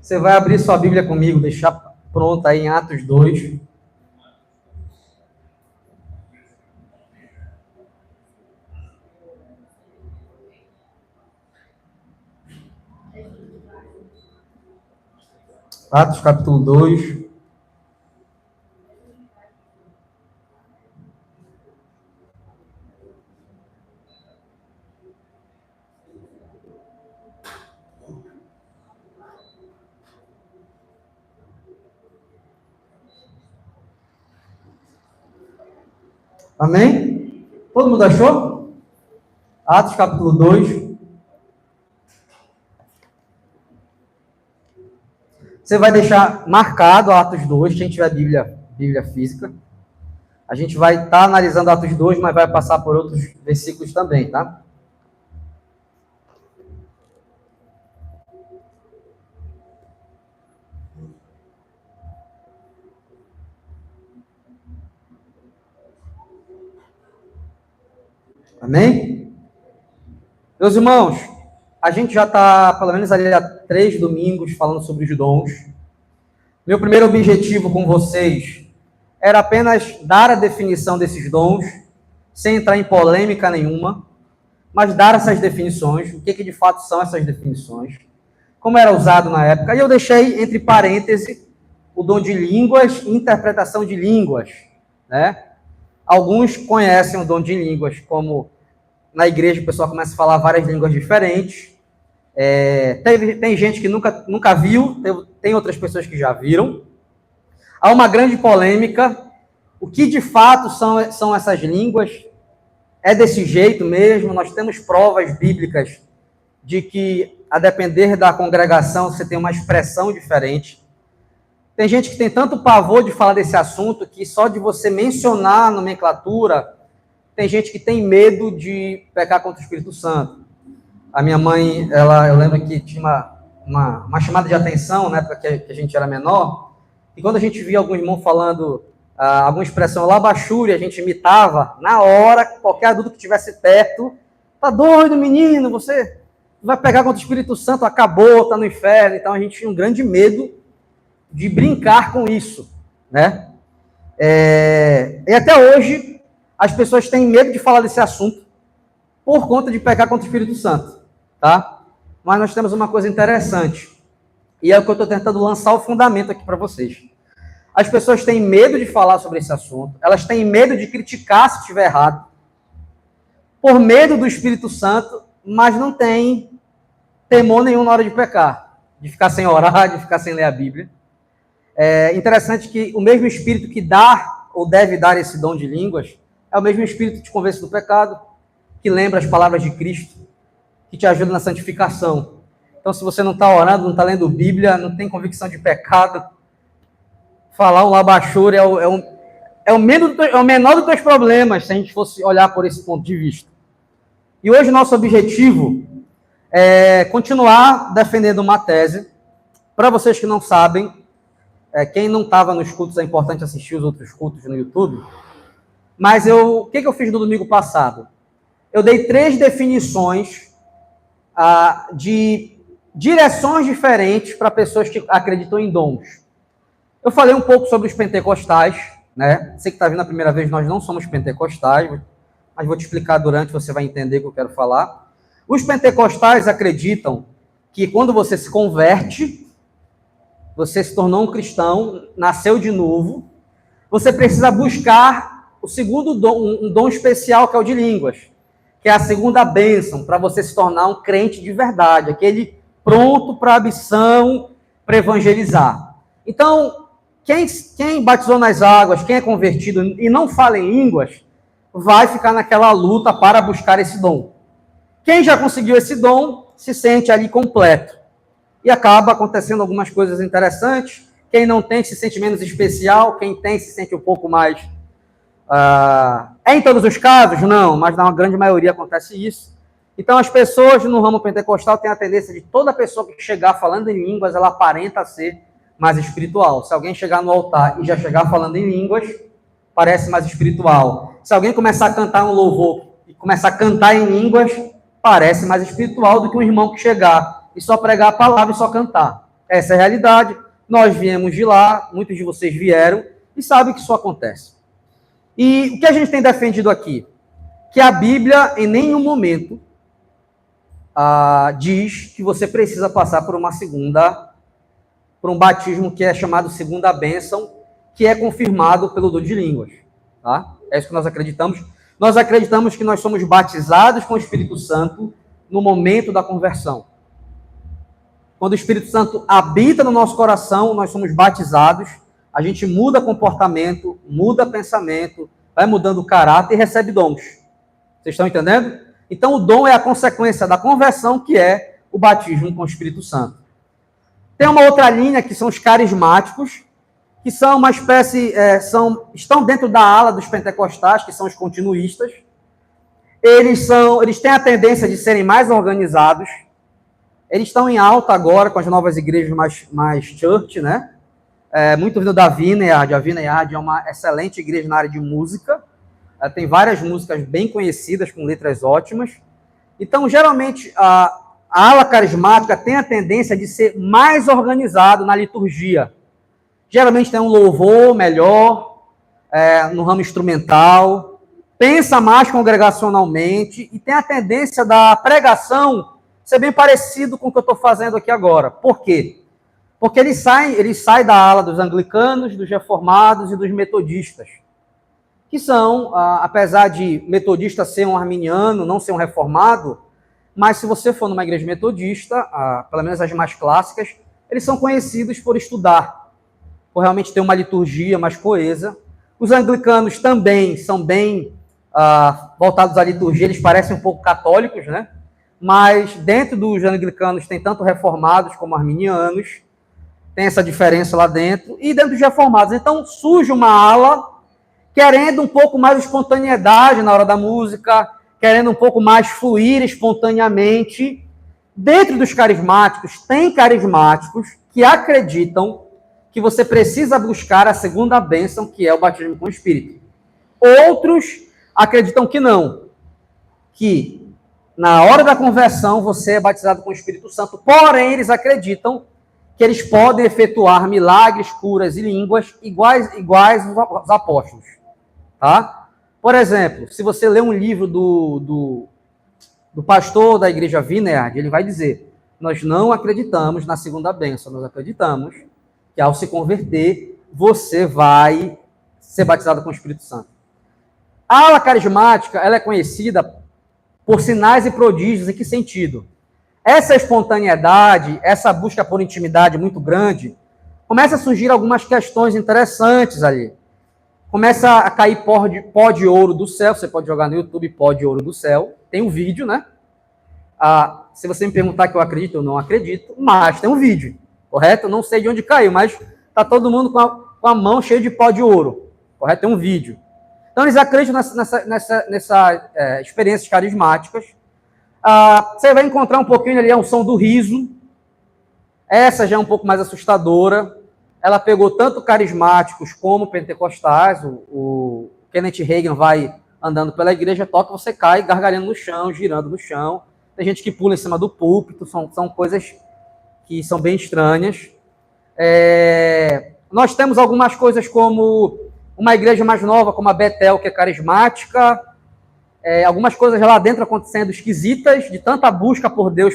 Você vai abrir sua Bíblia comigo, deixar pronta aí em Atos 2. Atos capítulo 2. Amém? Todo mundo achou? Atos capítulo 2. Você vai deixar marcado Atos 2, quem tiver Bíblia física. A gente vai estar analisando Atos 2, mas vai passar por outros versículos também, tá? Amém? Meus irmãos, a gente já está, pelo menos ali há 3 domingos, falando sobre os dons. Meu primeiro objetivo com vocês era apenas dar a definição desses dons, sem entrar em polêmica nenhuma, mas dar essas definições, o que de fato são essas definições, como era usado na época. E eu deixei entre parênteses o dom de línguas e interpretação de línguas, né? Alguns conhecem o dom de línguas, como na igreja o pessoal começa a falar várias línguas diferentes. Tem gente que nunca viu, tem outras pessoas que já viram. Há uma grande polêmica. O que de fato são essas línguas? É desse jeito mesmo? Nós temos provas bíblicas de que, a depender da congregação, você tem uma expressão diferente. Tem gente que tem tanto pavor de falar desse assunto que só de você mencionar a nomenclatura, tem gente que tem medo de pecar contra o Espírito Santo. A minha mãe, eu lembro que tinha uma chamada de atenção, na época que a gente era menor, e quando a gente via algum irmão falando alguma expressão labachúria, a gente imitava, na hora, qualquer adulto que estivesse perto, tá doido, menino, você vai pegar contra o Espírito Santo, acabou, tá no inferno. Então a gente tinha um grande medo de brincar com isso, né? E até hoje, as pessoas têm medo de falar desse assunto por conta de pecar contra o Espírito Santo, tá? Mas nós temos uma coisa interessante, e é o que eu estou tentando lançar o fundamento aqui para vocês. As pessoas têm medo de falar sobre esse assunto, elas têm medo de criticar se estiver errado, por medo do Espírito Santo, mas não tem temor nenhum na hora de pecar, de ficar sem orar, de ficar sem ler a Bíblia. É interessante que o mesmo Espírito que dá ou deve dar esse dom de línguas é o mesmo Espírito que te convence do pecado, que lembra as palavras de Cristo, que te ajuda na santificação. Então, se você não está orando, não está lendo Bíblia, não tem convicção de pecado, falar um labachúria é o menor dos teus problemas, se a gente fosse olhar por esse ponto de vista. E hoje nosso objetivo é continuar defendendo uma tese. Para vocês que não sabem, quem não estava nos cultos, é importante assistir os outros cultos no YouTube. Mas o que eu fiz no domingo passado? Eu dei 3 definições de direções diferentes para pessoas que acreditam em dons. Eu falei um pouco sobre os pentecostais, né? Você que está vindo a primeira vez, nós não somos pentecostais, mas vou te explicar durante, você vai entender o que eu quero falar. Os pentecostais acreditam que quando você se converte, você se tornou um cristão, nasceu de novo, você precisa buscar o segundo dom, um dom especial, que é o de línguas, que é a segunda bênção, para você se tornar um crente de verdade, aquele pronto para a missão, para evangelizar. Então, quem batizou nas águas, quem é convertido e não fala em línguas, vai ficar naquela luta para buscar esse dom. Quem já conseguiu esse dom, se sente ali completo. E acaba acontecendo algumas coisas interessantes. Quem não tem se sente menos especial, quem tem se sente um pouco mais... em todos os casos? Não, mas na grande maioria acontece isso. Então as pessoas no ramo pentecostal têm a tendência de toda pessoa que chegar falando em línguas, ela aparenta ser mais espiritual. Se alguém chegar no altar e já chegar falando em línguas, parece mais espiritual. Se alguém começar a cantar um louvor e começar a cantar em línguas, parece mais espiritual do que um irmão que chegar e só pregar a palavra e só cantar. Essa é a realidade. Nós viemos de lá, muitos de vocês vieram e sabem que isso acontece. E o que a gente tem defendido aqui? Que a Bíblia, em nenhum momento, diz que você precisa passar por um batismo que é chamado segunda bênção, que é confirmado pelo dom de línguas. Tá? É isso que nós acreditamos. Nós acreditamos que nós somos batizados com o Espírito Santo no momento da conversão. Quando o Espírito Santo habita no nosso coração, nós somos batizados, a gente muda comportamento, muda pensamento, vai mudando o caráter e recebe dons. Vocês estão entendendo? Então, o dom é a consequência da conversão, que é o batismo com o Espírito Santo. Tem uma outra linha, que são os carismáticos, que são uma espécie, estão dentro da ala dos pentecostais, que são os continuistas. Eles têm a tendência de serem mais organizados. Eles estão em alta agora com as novas igrejas mais church, né? Muito vindo da Vineyard. A Vineyard é uma excelente igreja na área de música. Tem várias músicas bem conhecidas, com letras ótimas. Então, geralmente, a ala carismática tem a tendência de ser mais organizado na liturgia. Geralmente tem um louvor melhor, no ramo instrumental, pensa mais congregacionalmente e tem a tendência da pregação ser bem parecido com o que eu estou fazendo aqui agora. Por quê? Porque ele sai da ala dos anglicanos, dos reformados e dos metodistas, que são, apesar de metodista ser um arminiano, não ser um reformado, mas se você for numa igreja metodista, pelo menos as mais clássicas, eles são conhecidos por estudar, por realmente ter uma liturgia mais coesa. Os anglicanos também são bem voltados à liturgia, eles parecem um pouco católicos, né? Mas dentro dos anglicanos tem tanto reformados como arminianos, tem essa diferença lá dentro, e dentro dos reformados. Então surge uma ala querendo um pouco mais de espontaneidade na hora da música, querendo um pouco mais fluir espontaneamente. Dentro dos carismáticos, tem carismáticos que acreditam que você precisa buscar a segunda bênção, que é o batismo com o Espírito. Outros acreditam que não, que na hora da conversão você é batizado com o Espírito Santo, porém eles acreditam que eles podem efetuar milagres, curas e línguas iguais aos apóstolos. Tá? Por exemplo, se você ler um livro do pastor da igreja Vineyard, ele vai dizer: nós não acreditamos na segunda bênção, nós acreditamos que ao se converter, você vai ser batizado com o Espírito Santo. A ala carismática, ela é conhecida por sinais e prodígios. Em que sentido? Essa espontaneidade, essa busca por intimidade muito grande, começa a surgir algumas questões interessantes ali. Começa a cair pó de ouro do céu. Você pode jogar no YouTube pó de ouro do céu. Tem um vídeo, né? Se você me perguntar que eu acredito, eu não acredito, mas tem um vídeo, correto? Eu não sei de onde caiu, mas está todo mundo com a mão cheia de pó de ouro, correto? Tem um vídeo. Então, eles acreditam nessa experiências carismáticas. Você vai encontrar um pouquinho ali a unção do riso. Essa já é um pouco mais assustadora. Ela pegou tanto carismáticos como pentecostais. O Kenneth Hagin vai andando pela igreja, toca, você cai gargalhando no chão, girando no chão. Tem gente que pula em cima do púlpito. São coisas que são bem estranhas. Nós temos algumas coisas como uma igreja mais nova, como a Betel, que é carismática. Algumas coisas lá dentro acontecendo esquisitas, de tanta busca por Deus.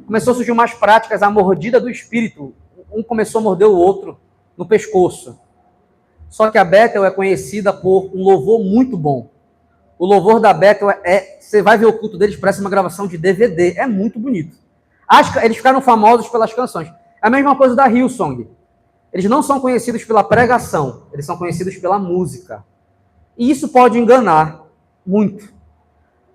Começou a surgir umas práticas, a mordida do Espírito. Um começou a morder o outro no pescoço. Só que a Betel é conhecida por um louvor muito bom. O louvor da Betel você vai ver o culto deles, parece uma gravação de DVD. É muito bonito. Eles ficaram famosos pelas canções. É a mesma coisa da Hillsong. Eles não são conhecidos pela pregação, eles são conhecidos pela música. E isso pode enganar muito,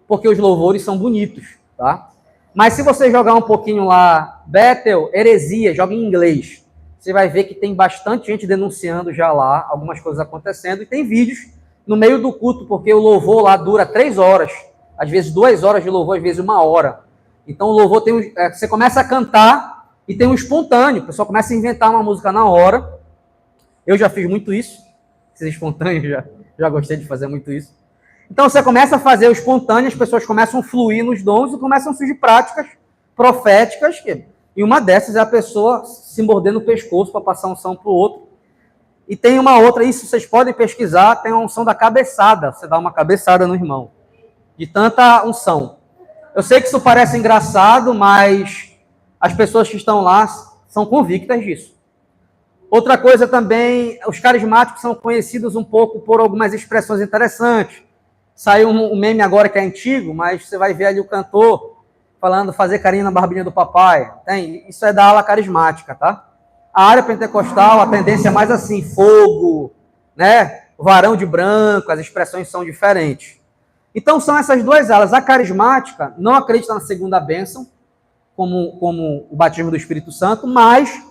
porque os louvores são bonitos, tá? Mas se você jogar um pouquinho lá, Bethel, heresia, joga em inglês, você vai ver que tem bastante gente denunciando já lá, algumas coisas acontecendo, e tem vídeos no meio do culto, porque o louvor lá dura 3 horas, às vezes 2 horas de louvor, às vezes 1 hora. Então o louvor tem você começa a cantar e tem um espontâneo, o pessoal começa a inventar uma música na hora. Eu já fiz muito isso, esses espontâneos, já gostei de fazer muito isso. Então você começa a fazer o espontâneo, as pessoas começam a fluir nos dons e começam a surgir práticas proféticas, que E uma dessas é a pessoa se morder no pescoço para passar unção para o outro. E tem uma outra, isso vocês podem pesquisar, tem a unção da cabeçada. Você dá uma cabeçada no irmão. De tanta unção. Eu sei que isso parece engraçado, mas as pessoas que estão lá são convictas disso. Outra coisa também, os carismáticos são conhecidos um pouco por algumas expressões interessantes. Saiu um meme agora que é antigo, mas você vai ver ali o cantor falando fazer carinho na barbinha do papai. Isso é da ala carismática, tá? A área pentecostal, a tendência é mais assim, fogo, né? Varão de branco, as expressões são diferentes. Então são essas duas alas. A carismática não acredita na segunda bênção, como o batismo do Espírito Santo, mas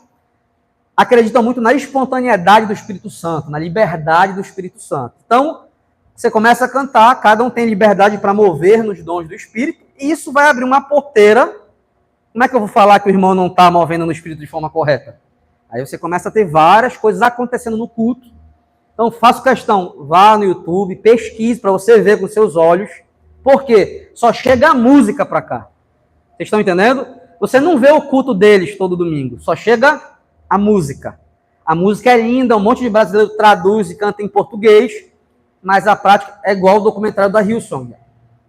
acreditam muito na espontaneidade do Espírito Santo, na liberdade do Espírito Santo. Então, você começa a cantar, cada um tem liberdade para mover nos dons do Espírito, e isso vai abrir uma porteira. Como é que eu vou falar que o irmão não está movendo no Espírito de forma correta? Aí você começa a ter várias coisas acontecendo no culto. Então, faço questão, vá no YouTube, pesquise para você ver com seus olhos. Por quê? Só chega a música para cá. Vocês estão entendendo? Você não vê o culto deles todo domingo, só chega a música. A música é linda, um monte de brasileiro traduz e canta em português, mas a prática é igual ao documentário da Hillsong.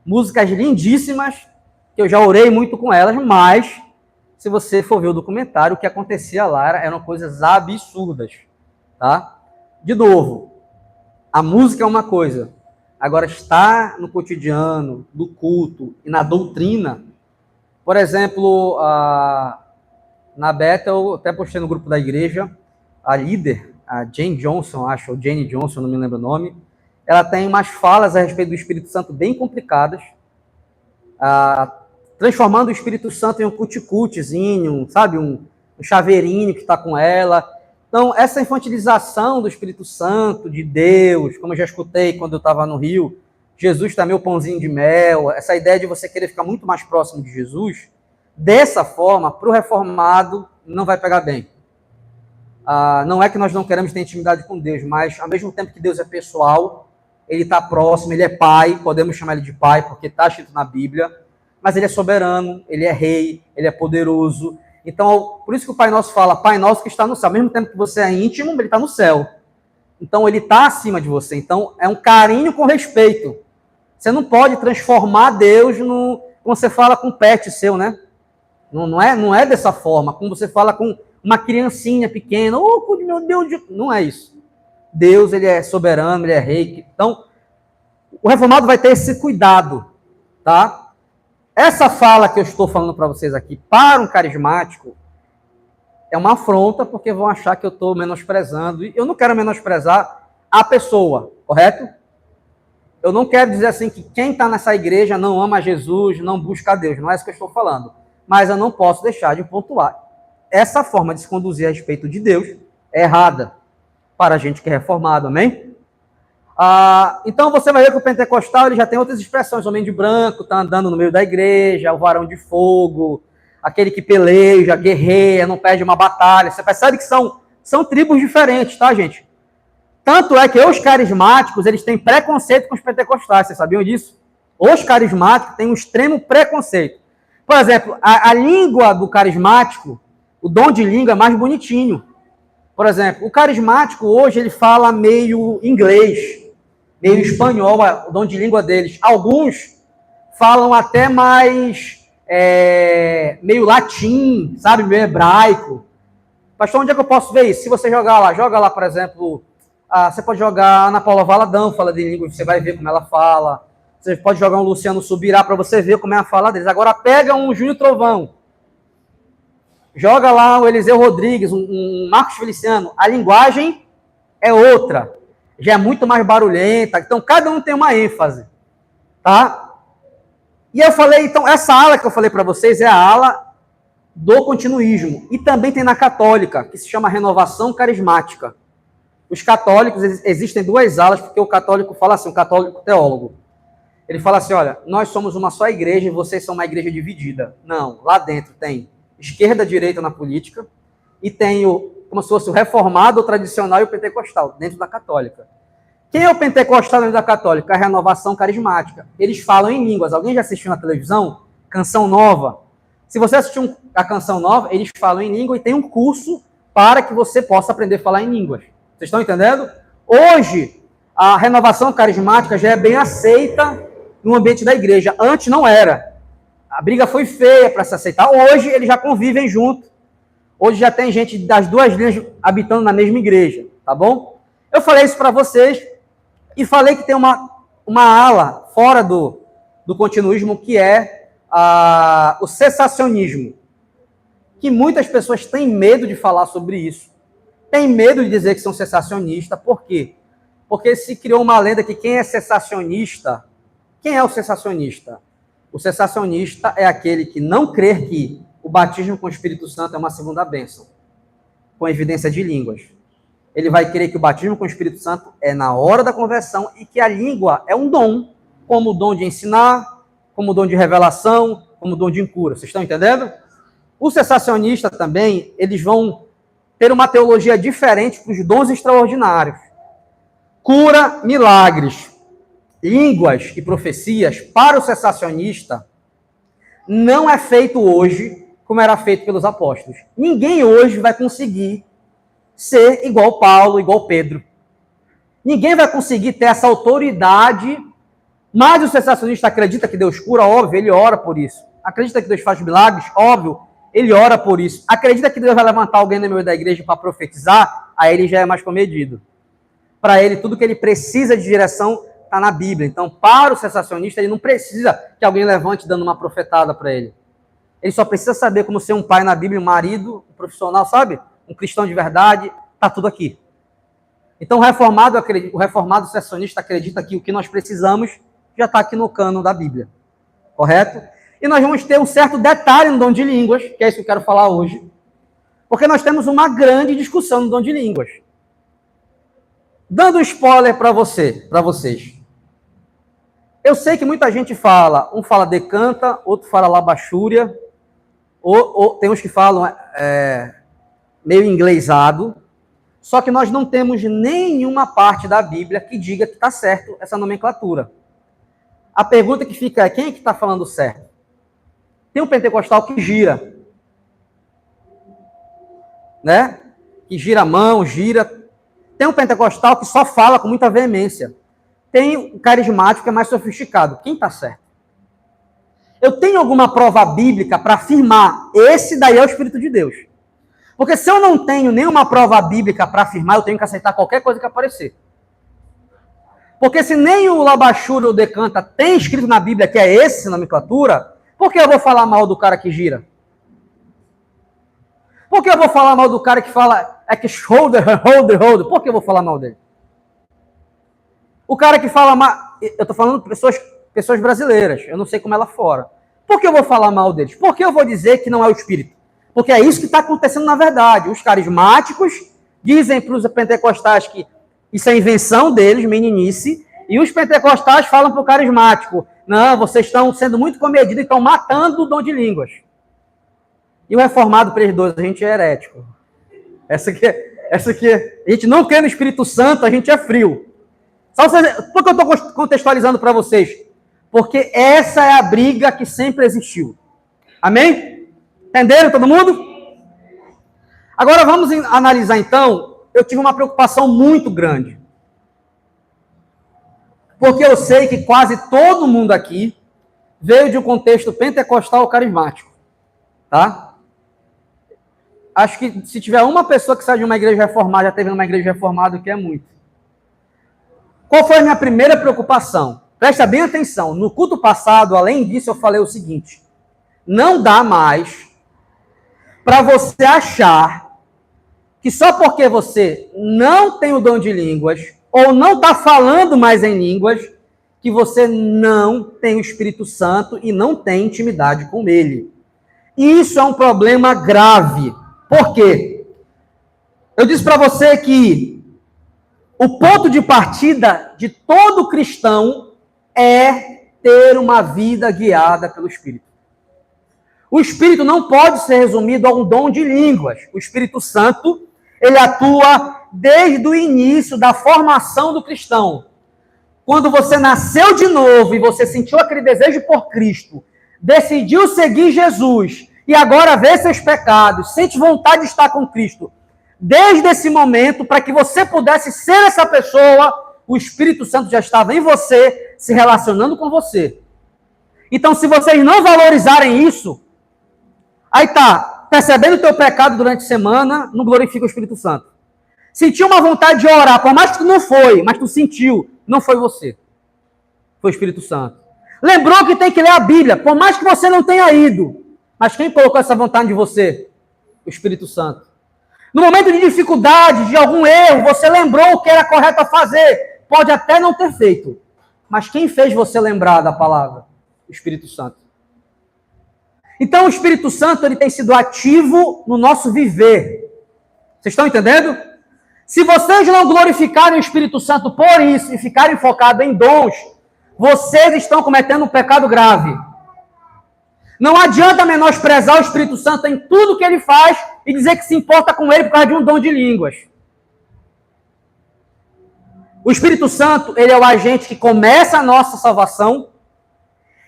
Músicas lindíssimas, que eu já orei muito com elas, mas se você for ver o documentário, o que acontecia lá eram coisas absurdas, tá? De novo, a música é uma coisa, agora estar no cotidiano, no culto e na doutrina. Por exemplo, na Bethel, eu até postei no grupo da igreja, a líder, a Jane Johnson, acho, ou Jane Johnson, não me lembro o nome, ela tem umas falas a respeito do Espírito Santo bem complicadas, transformando o Espírito Santo em um cuticutizinho, sabe, um chaveirinho que está com ela. Então, essa infantilização do Espírito Santo, de Deus, como eu já escutei quando eu estava no Rio, Jesus está meu pãozinho de mel, essa ideia de você querer ficar muito mais próximo de Jesus, dessa forma, para o reformado, não vai pegar bem. Não é que nós não queremos ter intimidade com Deus, mas ao mesmo tempo que Deus é pessoal, ele está próximo, ele é pai, podemos chamar ele de pai, porque está escrito na Bíblia, mas ele é soberano, ele é rei, ele é poderoso. Então, por isso que o Pai Nosso fala, Pai Nosso que está no céu. Ao mesmo tempo que você é íntimo, ele está no céu. Então, ele está acima de você. Então, é um carinho com respeito. Você não pode transformar Deus no... Como você fala com um pet seu, né? Não é dessa forma. Como você fala com uma criancinha pequena. Oh, meu Deus! Não é isso. Deus, ele é soberano, ele é rei. Então, o reformado vai ter esse cuidado, tá? Essa fala que eu estou falando para vocês aqui, para um carismático, é uma afronta, porque vão achar que eu estou menosprezando. E eu não quero menosprezar a pessoa, correto? Eu não quero dizer assim que quem está nessa igreja não ama Jesus, não busca a Deus. Não é isso que eu estou falando. Mas eu não posso deixar de pontuar. Essa forma de se conduzir a respeito de Deus é errada para a gente que é reformado, amém? Então você vai ver que o pentecostal ele já tem outras expressões. O homem de branco está andando no meio da igreja, o varão de fogo, aquele que peleja, guerreia, não perde uma batalha. Você percebe que são tribos diferentes, tá, gente? Tanto é que os carismáticos eles têm preconceito com os pentecostais. Vocês sabiam disso? Os carismáticos têm um extremo preconceito. Por exemplo, a língua do carismático, o dom de língua é mais bonitinho. Por exemplo, o carismático hoje ele fala meio inglês, meio espanhol, o dom de língua deles. Alguns falam até mais meio latim, sabe, meio hebraico. Pastor, onde é que eu posso ver isso? Se você joga lá, por exemplo, você pode jogar Ana Paula Valadão, fala de língua, você vai ver como ela fala. Você pode jogar um Luciano Subirá para você ver como é a fala deles. Agora pega um Júnior Trovão, joga lá o Eliseu Rodrigues, um Marcos Feliciano, a linguagem é outra, já é muito mais barulhenta, então cada um tem uma ênfase, tá? E eu falei, então, essa ala que eu falei para vocês é a ala do continuismo, e também tem na católica, que se chama renovação carismática. Os católicos, existem duas alas, porque o católico fala assim, o católico teólogo, ele fala assim, olha, nós somos uma só igreja e vocês são uma igreja dividida. Não, lá dentro tem esquerda, direita na política, e tem como se fosse o reformado, o tradicional e o pentecostal, dentro da católica. Quem é o pentecostal dentro da católica? A renovação carismática. Eles falam em línguas. Alguém já assistiu na televisão? Canção Nova. Se você assistir a Canção Nova, eles falam em língua e tem um curso para que você possa aprender a falar em línguas. Vocês estão entendendo? Hoje, a renovação carismática já é bem aceita no ambiente da igreja. Antes não era. A briga foi feia para se aceitar. Hoje, eles já convivem junto. Hoje já tem gente das duas linhas habitando na mesma igreja, tá bom? Eu falei isso para vocês e falei que tem uma ala fora do continuismo que é o cessacionismo. Que muitas pessoas têm medo de falar sobre isso. Têm medo de dizer que são cessacionistas. Por quê? Porque se criou uma lenda que quem é cessacionista... Quem é o cessacionista? O cessacionista é aquele que não crê que o batismo com o Espírito Santo é uma segunda bênção, com evidência de línguas. Ele vai crer que o batismo com o Espírito Santo é na hora da conversão e que a língua é um dom, como o dom de ensinar, como o dom de revelação, como o dom de cura. Vocês estão entendendo? Os cessacionistas também, eles vão ter uma teologia diferente para os dons extraordinários. Cura, milagres, línguas e profecias, para o cessacionista, não é feito hoje como era feito pelos apóstolos. Ninguém hoje vai conseguir ser igual Paulo, igual Pedro. Ninguém vai conseguir ter essa autoridade, mas o cessacionista acredita que Deus cura, óbvio, ele ora por isso. Acredita que Deus faz milagres, óbvio, ele ora por isso. Acredita que Deus vai levantar alguém no meio da igreja para profetizar, aí ele já é mais comedido. Para ele, tudo que ele precisa de direção está na Bíblia. Então, para o cessacionista, ele não precisa que alguém levante dando uma profetada para ele. Ele só precisa saber como ser um pai na Bíblia, um marido, um profissional, sabe? Um cristão de verdade, está tudo aqui. Então, o reformado cessacionista acredita que o que nós precisamos já está aqui no cano da Bíblia. Correto? E nós vamos ter um certo detalhe no dom de línguas, que é isso que eu quero falar hoje, porque nós temos uma grande discussão no dom de línguas. Dando um spoiler para vocês. Eu sei que muita gente fala, um fala decanta, outro fala labachúria, ou tem uns que falam meio inglesado, só que nós não temos nenhuma parte da Bíblia que diga que está certo essa nomenclatura. A pergunta que fica é, quem é que está falando certo? Tem um pentecostal que gira, né? Que gira a mão, gira. Tem um pentecostal que só fala com muita veemência. Tem um carismático que é mais sofisticado. Quem está certo? Eu tenho alguma prova bíblica para afirmar esse daí é o Espírito de Deus. Porque se eu não tenho nenhuma prova bíblica para afirmar, eu tenho que aceitar qualquer coisa que aparecer. Porque se nem o labachura ou o decanta tem escrito na Bíblia que é essa nomenclatura, por que eu vou falar mal do cara que gira? Por que eu vou falar mal do cara que fala que shoulder, holder? Por que eu vou falar mal dele? O cara que fala mal... Eu estou falando de pessoas brasileiras. Eu não sei como é lá fora. Por que eu vou falar mal deles? Por que eu vou dizer que não é o Espírito? Porque é isso que está acontecendo na verdade. Os carismáticos dizem para os pentecostais que isso é invenção deles, meninice, e os pentecostais falam para o carismático, não, vocês estão sendo muito comedidos e estão matando o dom de línguas. E o reformado para eles dois, a gente é herético. Essa aqui, a gente não quer no Espírito Santo, a gente é frio. Por que eu estou contextualizando para vocês? Porque essa é a briga que sempre existiu. Amém? Entenderam todo mundo? Agora vamos analisar então, eu tive uma preocupação muito grande. Porque eu sei que quase todo mundo aqui veio de um contexto pentecostal carismático. Tá? Acho que se tiver uma pessoa que sai de uma igreja reformada, já teve uma igreja reformada, o que é muito. Qual foi a minha primeira preocupação? Presta bem atenção. No culto passado, além disso, eu falei o seguinte. Não dá mais para você achar que só porque você não tem o dom de línguas ou não está falando mais em línguas, que você não tem o Espírito Santo e não tem intimidade com ele. E isso é um problema grave. Por quê? Eu disse para você que o ponto de partida de todo cristão é ter uma vida guiada pelo Espírito. O Espírito não pode ser resumido a um dom de línguas. O Espírito Santo, ele atua desde o início da formação do cristão. Quando você nasceu de novo e você sentiu aquele desejo por Cristo, decidiu seguir Jesus e agora vê seus pecados, sente vontade de estar com Cristo, desde esse momento, para que você pudesse ser essa pessoa, o Espírito Santo já estava em você, se relacionando com você. Então, se vocês não valorizarem isso, aí tá, percebendo o teu pecado durante a semana, não glorifica o Espírito Santo. Sentiu uma vontade de orar, por mais que tu não foi, mas tu sentiu, não foi você. Foi o Espírito Santo. Lembrou que tem que ler a Bíblia, por mais que você não tenha ido. Mas quem colocou essa vontade de você? O Espírito Santo. No momento de dificuldade, de algum erro, você lembrou o que era correto a fazer. Pode até não ter feito. Mas quem fez você lembrar da palavra? O Espírito Santo. Então o Espírito Santo ele tem sido ativo no nosso viver. Vocês estão entendendo? Se vocês não glorificarem o Espírito Santo por isso e ficarem focados em dons, vocês estão cometendo um pecado grave. Não adianta menosprezar o Espírito Santo em tudo que ele faz e dizer que se importa com ele por causa de um dom de línguas. O Espírito Santo, ele é o agente que começa a nossa salvação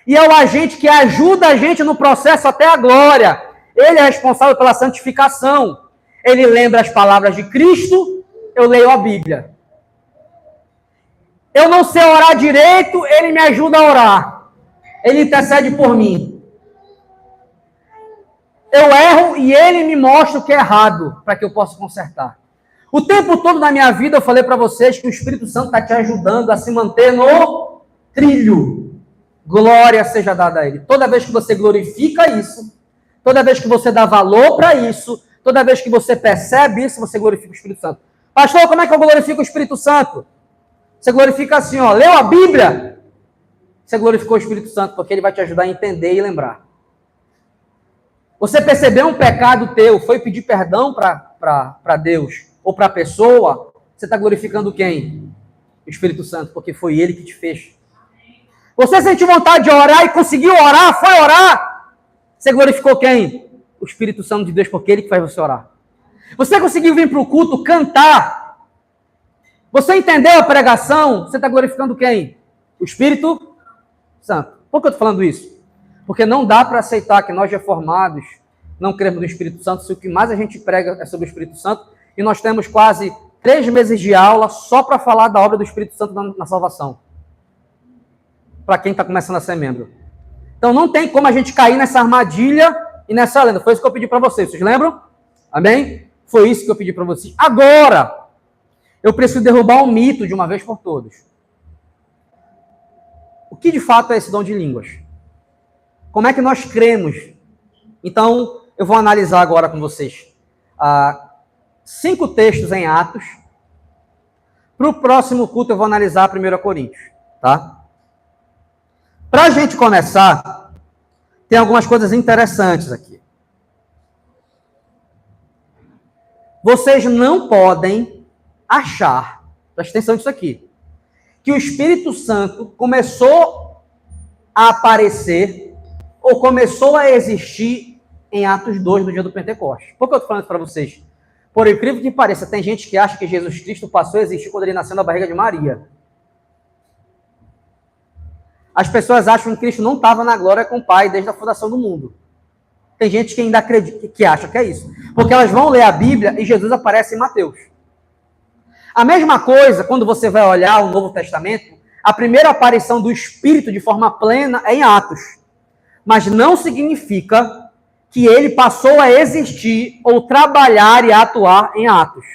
e é o agente que ajuda a gente no processo até a glória. Ele é responsável pela santificação. Ele lembra as palavras de Cristo, eu leio a Bíblia. Eu não sei orar direito, ele me ajuda a orar. Ele intercede por mim. Eu erro e ele me mostra o que é errado, para que eu possa consertar. O tempo todo na minha vida eu falei para vocês que o Espírito Santo está te ajudando a se manter no trilho. Glória seja dada a ele. Toda vez que você glorifica isso, toda vez que você dá valor para isso, toda vez que você percebe isso, você glorifica o Espírito Santo. Pastor, como é que eu glorifico o Espírito Santo? Você glorifica assim, ó, leu a Bíblia, você glorificou o Espírito Santo, porque ele vai te ajudar a entender e lembrar. Você percebeu um pecado teu, foi pedir perdão para Deus, ou para a pessoa, você está glorificando quem? O Espírito Santo, porque foi ele que te fez. Você sentiu vontade de orar e conseguiu orar, foi orar, você glorificou quem? O Espírito Santo de Deus, porque ele que faz você orar. Você conseguiu vir para o culto, cantar, você entendeu a pregação, você está glorificando quem? O Espírito Santo. Por que eu estou falando isso? Porque não dá para aceitar que nós reformados não cremos no Espírito Santo, se o que mais a gente prega é sobre o Espírito Santo, e nós temos quase 3 meses de aula só para falar da obra do Espírito Santo na salvação. Para quem está começando a ser membro. Então não tem como a gente cair nessa armadilha e nessa lenda. Foi isso que eu pedi para vocês. Vocês lembram? Amém? Foi isso que eu pedi para vocês. Agora, eu preciso derrubar um mito de uma vez por todas. O que de fato é esse dom de línguas? Como é que nós cremos? Então, eu vou analisar agora com vocês 5 textos em Atos. Para o próximo culto, eu vou analisar 1 Coríntios. Tá? Para a gente começar, tem algumas coisas interessantes aqui. Vocês não podem achar, presta atenção nisso aqui, que o Espírito Santo começou a aparecer ou começou a existir em Atos 2, no dia do Pentecostes. Por que eu estou falando isso para vocês? Por incrível que pareça, tem gente que acha que Jesus Cristo passou a existir quando ele nasceu na barriga de Maria. As pessoas acham que Cristo não estava na glória com o Pai desde a fundação do mundo. Tem gente que ainda acredita, que acha que é isso. Porque elas vão ler a Bíblia e Jesus aparece em Mateus. A mesma coisa, quando você vai olhar o Novo Testamento, a primeira aparição do Espírito de forma plena é em Atos. Mas não significa que ele passou a existir ou trabalhar e atuar em Atos.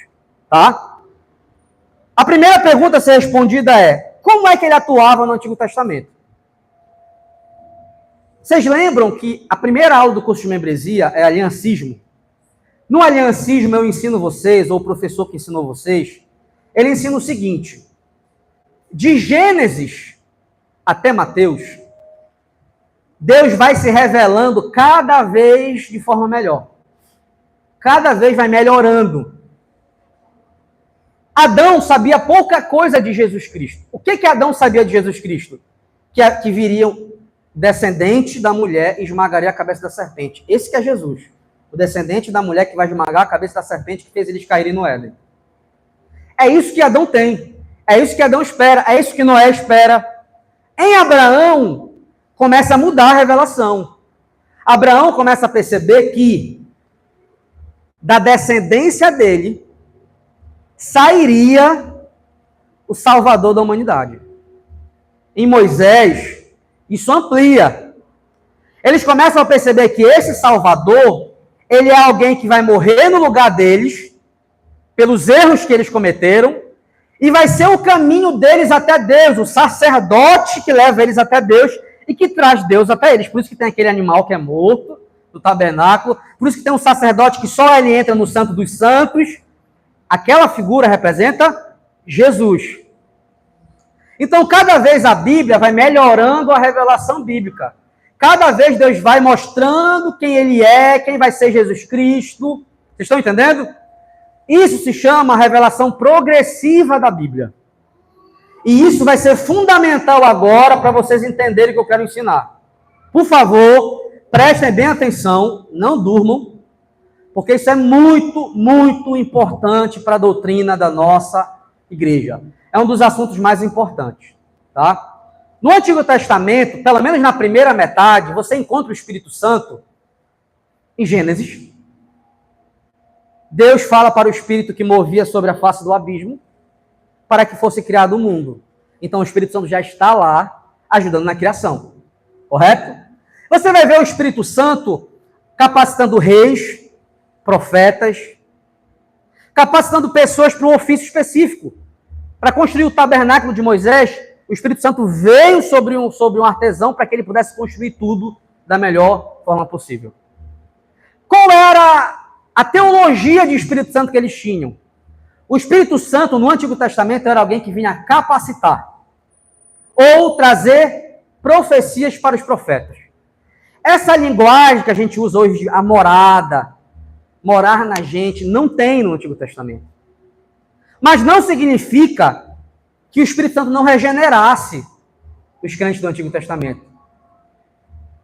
Tá? A primeira pergunta a ser respondida é: como é que ele atuava no Antigo Testamento? Vocês lembram que a primeira aula do curso de membresia é aliancismo? No aliancismo eu ensino vocês, ou o professor que ensinou vocês, ele ensina o seguinte: de Gênesis até Mateus, Deus vai se revelando cada vez de forma melhor. Cada vez vai melhorando. Adão sabia pouca coisa de Jesus Cristo. O que Adão sabia de Jesus Cristo? Que viria um descendente da mulher e esmagaria a cabeça da serpente. Esse que é Jesus. O descendente da mulher que vai esmagar a cabeça da serpente que fez eles caírem no Éden. É isso que Adão tem. É isso que Adão espera. É isso que Noé espera. Em Abraão, começa a mudar a revelação. Abraão começa a perceber que da descendência dele sairia o Salvador da humanidade. Em Moisés, isso amplia. Eles começam a perceber que esse Salvador, ele é alguém que vai morrer no lugar deles, pelos erros que eles cometeram, e vai ser o caminho deles até Deus, o sacerdote que leva eles até Deus e que traz Deus até eles. Por isso que tem aquele animal que é morto do tabernáculo, por isso que tem um sacerdote que só ele entra no Santo dos Santos. Aquela figura representa Jesus. Então, cada vez a Bíblia vai melhorando a revelação bíblica. Cada vez Deus vai mostrando quem ele é, quem vai ser Jesus Cristo. Vocês estão entendendo? Isso se chama revelação progressiva da Bíblia. E isso vai ser fundamental agora para vocês entenderem o que eu quero ensinar. Por favor, prestem bem atenção, não durmam, porque isso é muito, muito importante para a doutrina da nossa igreja. É um dos assuntos mais importantes, tá? No Antigo Testamento, pelo menos na primeira metade, você encontra o Espírito Santo em Gênesis. Deus fala para o Espírito que movia sobre a face do abismo para que fosse criado o mundo. Então o Espírito Santo já está lá, ajudando na criação. Correto? Você vai ver o Espírito Santo capacitando reis, profetas, capacitando pessoas para um ofício específico. Para construir o tabernáculo de Moisés, o Espírito Santo veio sobre um artesão para que ele pudesse construir tudo da melhor forma possível. Qual era a teologia de Espírito Santo que eles tinham? O Espírito Santo, no Antigo Testamento, era alguém que vinha capacitar ou trazer profecias para os profetas. Essa linguagem que a gente usa hoje, a morada, morar na gente, não tem no Antigo Testamento. Mas não significa que o Espírito Santo não regenerasse os crentes do Antigo Testamento.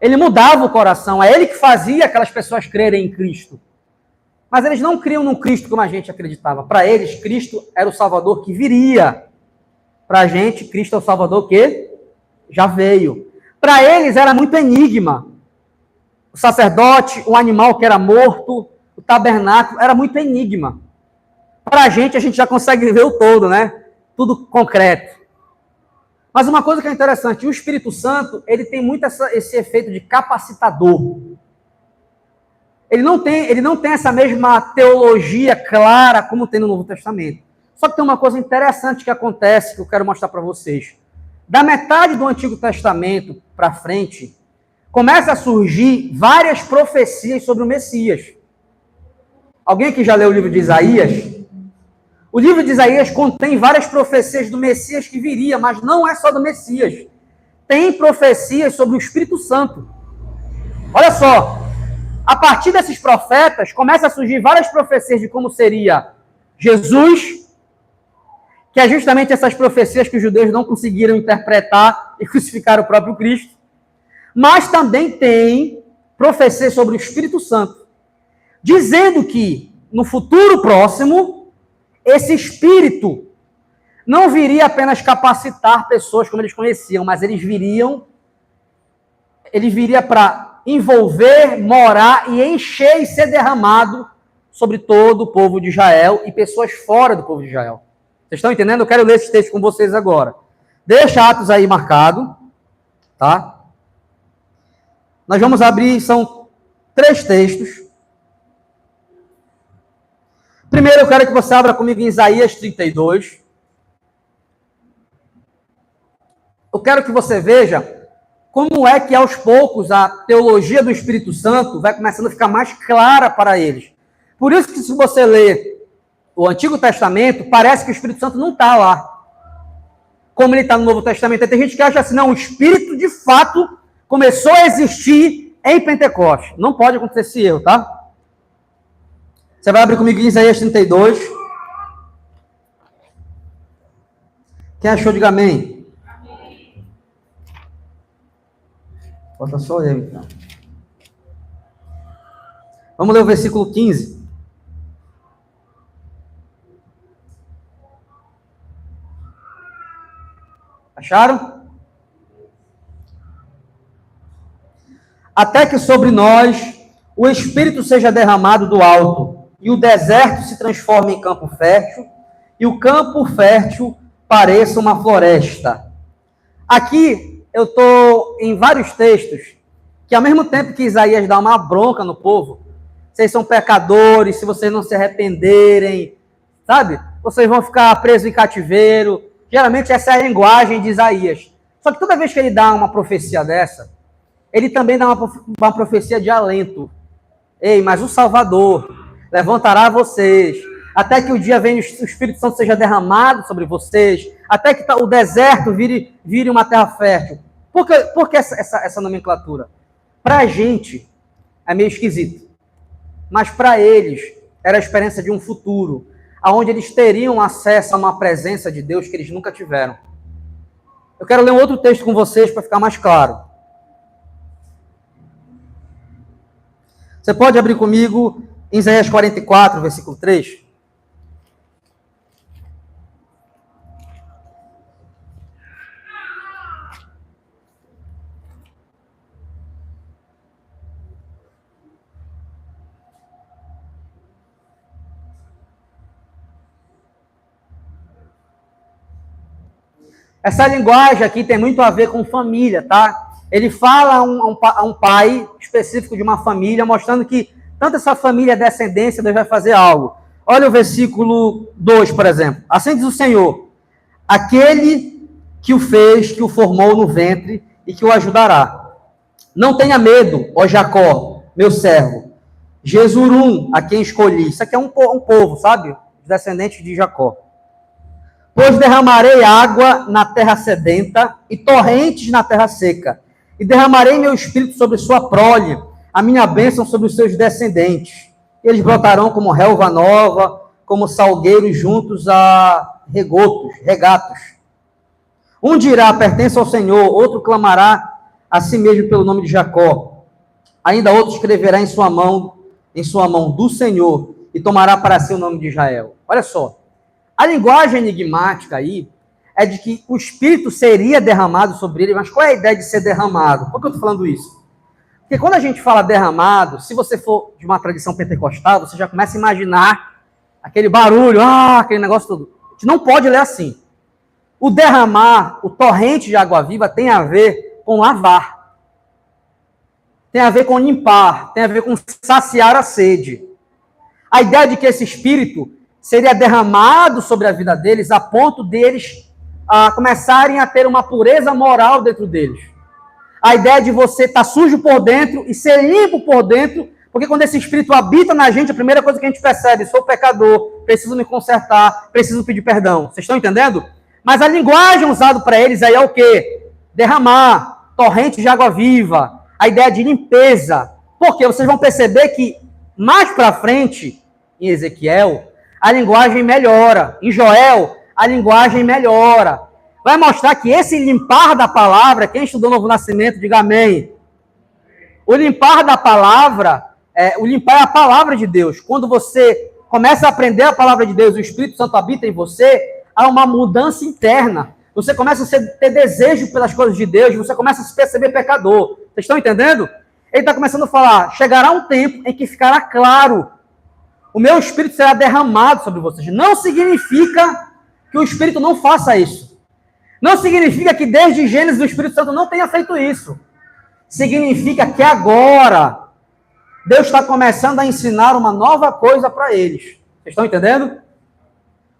Ele mudava o coração, é ele que fazia aquelas pessoas crerem em Cristo. Mas eles não criam num Cristo como a gente acreditava. Para eles, Cristo era o Salvador que viria. Para a gente, Cristo é o Salvador que já veio. Para eles era muito enigma. O sacerdote, o animal que era morto, o tabernáculo, era muito enigma. Para a gente já consegue ver o todo, né? Tudo concreto. Mas uma coisa que é interessante, o Espírito Santo, ele tem muito esse efeito de capacitador. Ele não tem essa mesma teologia clara como tem no Novo Testamento. Só que tem uma coisa interessante que acontece, que eu quero mostrar para vocês. Da metade do Antigo Testamento para frente, começa a surgir várias profecias sobre o Messias. Alguém aqui já leu o livro de Isaías? O livro de Isaías contém várias profecias do Messias que viria, mas não é só do Messias. Tem profecias sobre o Espírito Santo. Olha só, a partir desses profetas, começa a surgir várias profecias de como seria Jesus, que é justamente essas profecias que os judeus não conseguiram interpretar e crucificar o próprio Cristo. Mas também tem profecias sobre o Espírito Santo, dizendo que no futuro próximo, esse Espírito não viria apenas capacitar pessoas como eles conheciam, mas ele viria para envolver, morar e encher e ser derramado sobre todo o povo de Israel e pessoas fora do povo de Israel. Vocês estão entendendo? Eu quero ler esse texto com vocês agora. Deixa Atos aí marcado, tá? Nós vamos abrir, são 3 textos. Primeiro, eu quero que você abra comigo em Isaías 32. Eu quero que você veja como é que, aos poucos, a teologia do Espírito Santo vai começando a ficar mais clara para eles. Por isso que, se você ler o Antigo Testamento, parece que o Espírito Santo não está lá, como ele está no Novo Testamento. Tem gente que acha assim, não, o Espírito, de fato, começou a existir em Pentecostes. Não pode acontecer esse erro, tá? Você vai abrir comigo em Isaías 32. Quem achou, diga amém. Amém. Falta só eu, então. Vamos ler o versículo 15. Acharam? até que sobre nós o Espírito seja derramado do alto, e o deserto se transforme em campo fértil, e o campo fértil pareça uma floresta. Aqui eu estou em vários textos que, ao mesmo tempo que Isaías dá uma bronca no povo, vocês são pecadores, se vocês não se arrependerem, sabe? Vocês vão ficar presos em cativeiro. Geralmente essa é a linguagem de Isaías. Só que toda vez que ele dá uma profecia dessa, ele também dá uma profecia de alento. Ei, mas o Salvador levantará vocês, até que o dia venha o Espírito Santo seja derramado sobre vocês, até que o deserto vire uma terra fértil. Por que essa nomenclatura? Para a gente é meio esquisito, mas para eles era a esperança de um futuro, onde eles teriam acesso a uma presença de Deus que eles nunca tiveram. Eu quero ler um outro texto com vocês para ficar mais claro. Você pode abrir comigo em Isaías 44, versículo 3? Essa linguagem aqui tem muito a ver com família, tá? Ele fala a um pai específico de uma família, mostrando que tanto essa família é descendência, Deus vai fazer algo. Olha o versículo 2, por exemplo. Assim diz o Senhor: aquele que o fez, que o formou no ventre e que o ajudará. Não tenha medo, ó Jacó, meu servo, Jesurum, a quem escolhi. Isso aqui é um povo, sabe? Os descendentes de Jacó. Pois derramarei água na terra sedenta e torrentes na terra seca. E derramarei meu espírito sobre sua prole, a minha bênção sobre os seus descendentes. Eles brotarão como relva nova, como salgueiros juntos a regatos. Um dirá, pertence ao Senhor, outro clamará a si mesmo pelo nome de Jacó. Ainda outro escreverá em sua mão do Senhor, e tomará para si o nome de Israel. Olha só. A linguagem enigmática aí é de que o Espírito seria derramado sobre ele, mas qual é a ideia de ser derramado? Por que eu estou falando isso? Porque quando a gente fala derramado, se você for de uma tradição pentecostal, você já começa a imaginar aquele barulho, aquele negócio todo. A gente não pode ler assim. O derramar, o torrente de água viva tem a ver com lavar. Tem a ver com limpar, tem a ver com saciar a sede. A ideia de que esse Espírito seria derramado sobre a vida deles a ponto deles começarem a ter uma pureza moral dentro deles. A ideia de você estar sujo por dentro e ser limpo por dentro, porque quando esse Espírito habita na gente, a primeira coisa que a gente percebe: sou pecador, preciso me consertar, preciso pedir perdão. Vocês estão entendendo? Mas a linguagem usada para eles aí é o quê? Derramar, torrente de água viva, a ideia de limpeza. Porque vocês vão perceber que mais para frente, em Ezequiel, a linguagem melhora. Em Joel, a linguagem melhora. Vai mostrar que esse limpar da palavra, quem estudou Novo Nascimento, diga amém. O limpar da palavra, o limpar é a palavra de Deus. Quando você começa a aprender a palavra de Deus, o Espírito Santo habita em você, há uma mudança interna. Você começa a ter desejo pelas coisas de Deus, você começa a se perceber pecador. Vocês estão entendendo? Ele está começando a falar: chegará um tempo em que ficará claro. O meu Espírito será derramado sobre vocês. Não significa que o Espírito não faça isso. Não significa que desde Gênesis o Espírito Santo não tenha feito isso. Significa que agora Deus está começando a ensinar uma nova coisa para eles. Vocês estão entendendo?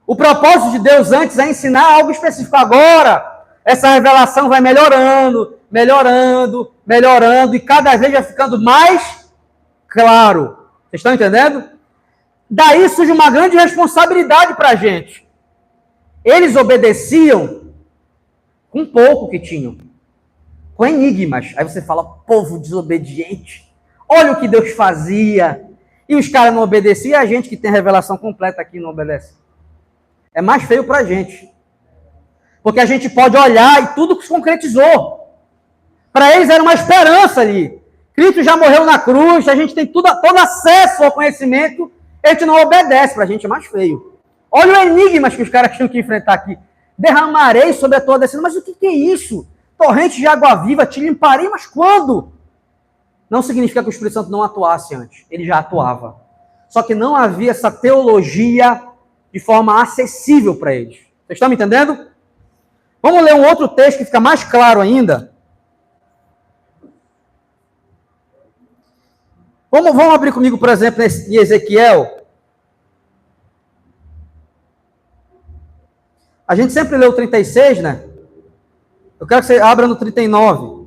O propósito de Deus antes é ensinar algo específico. Agora, essa revelação vai melhorando, e cada vez vai ficando mais claro. Vocês estão entendendo? Daí surge uma grande responsabilidade para a gente. Eles obedeciam com pouco que tinham, com enigmas. Aí você fala: povo desobediente, olha o que Deus fazia. E os caras não obedeciam, e a gente que tem revelação completa aqui não obedece. É mais feio para a gente. Porque a gente pode olhar e tudo se concretizou. Para eles era uma esperança ali. Cristo já morreu na cruz, a gente tem todo acesso ao conhecimento. A gente não obedece, para a gente é mais feio. Olha o enigmas que os caras tinham que enfrentar aqui. Derramarei sobre a tua descendência. Mas o que é isso? Torrente de água viva, te limparei, mas quando? não significa que o Espírito Santo não atuasse antes. Ele já atuava. Só que não havia essa teologia de forma acessível para eles. Vocês estão me entendendo? Vamos ler um outro texto que fica mais claro ainda. Vamos abrir comigo, por exemplo, em Ezequiel. A gente sempre lê o 36, né? Eu quero que você abra no 39.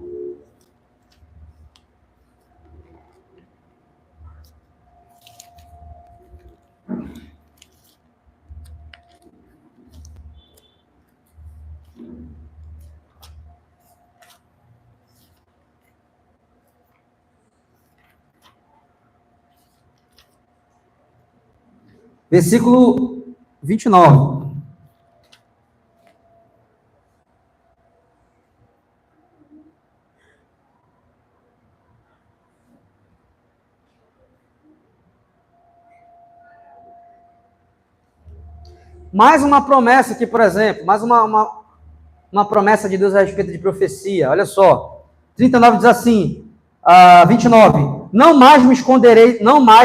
Versículo 29. Mais uma promessa aqui, por exemplo, mais uma promessa de Deus a respeito de profecia. Olha só, 39 diz assim, 29, não mais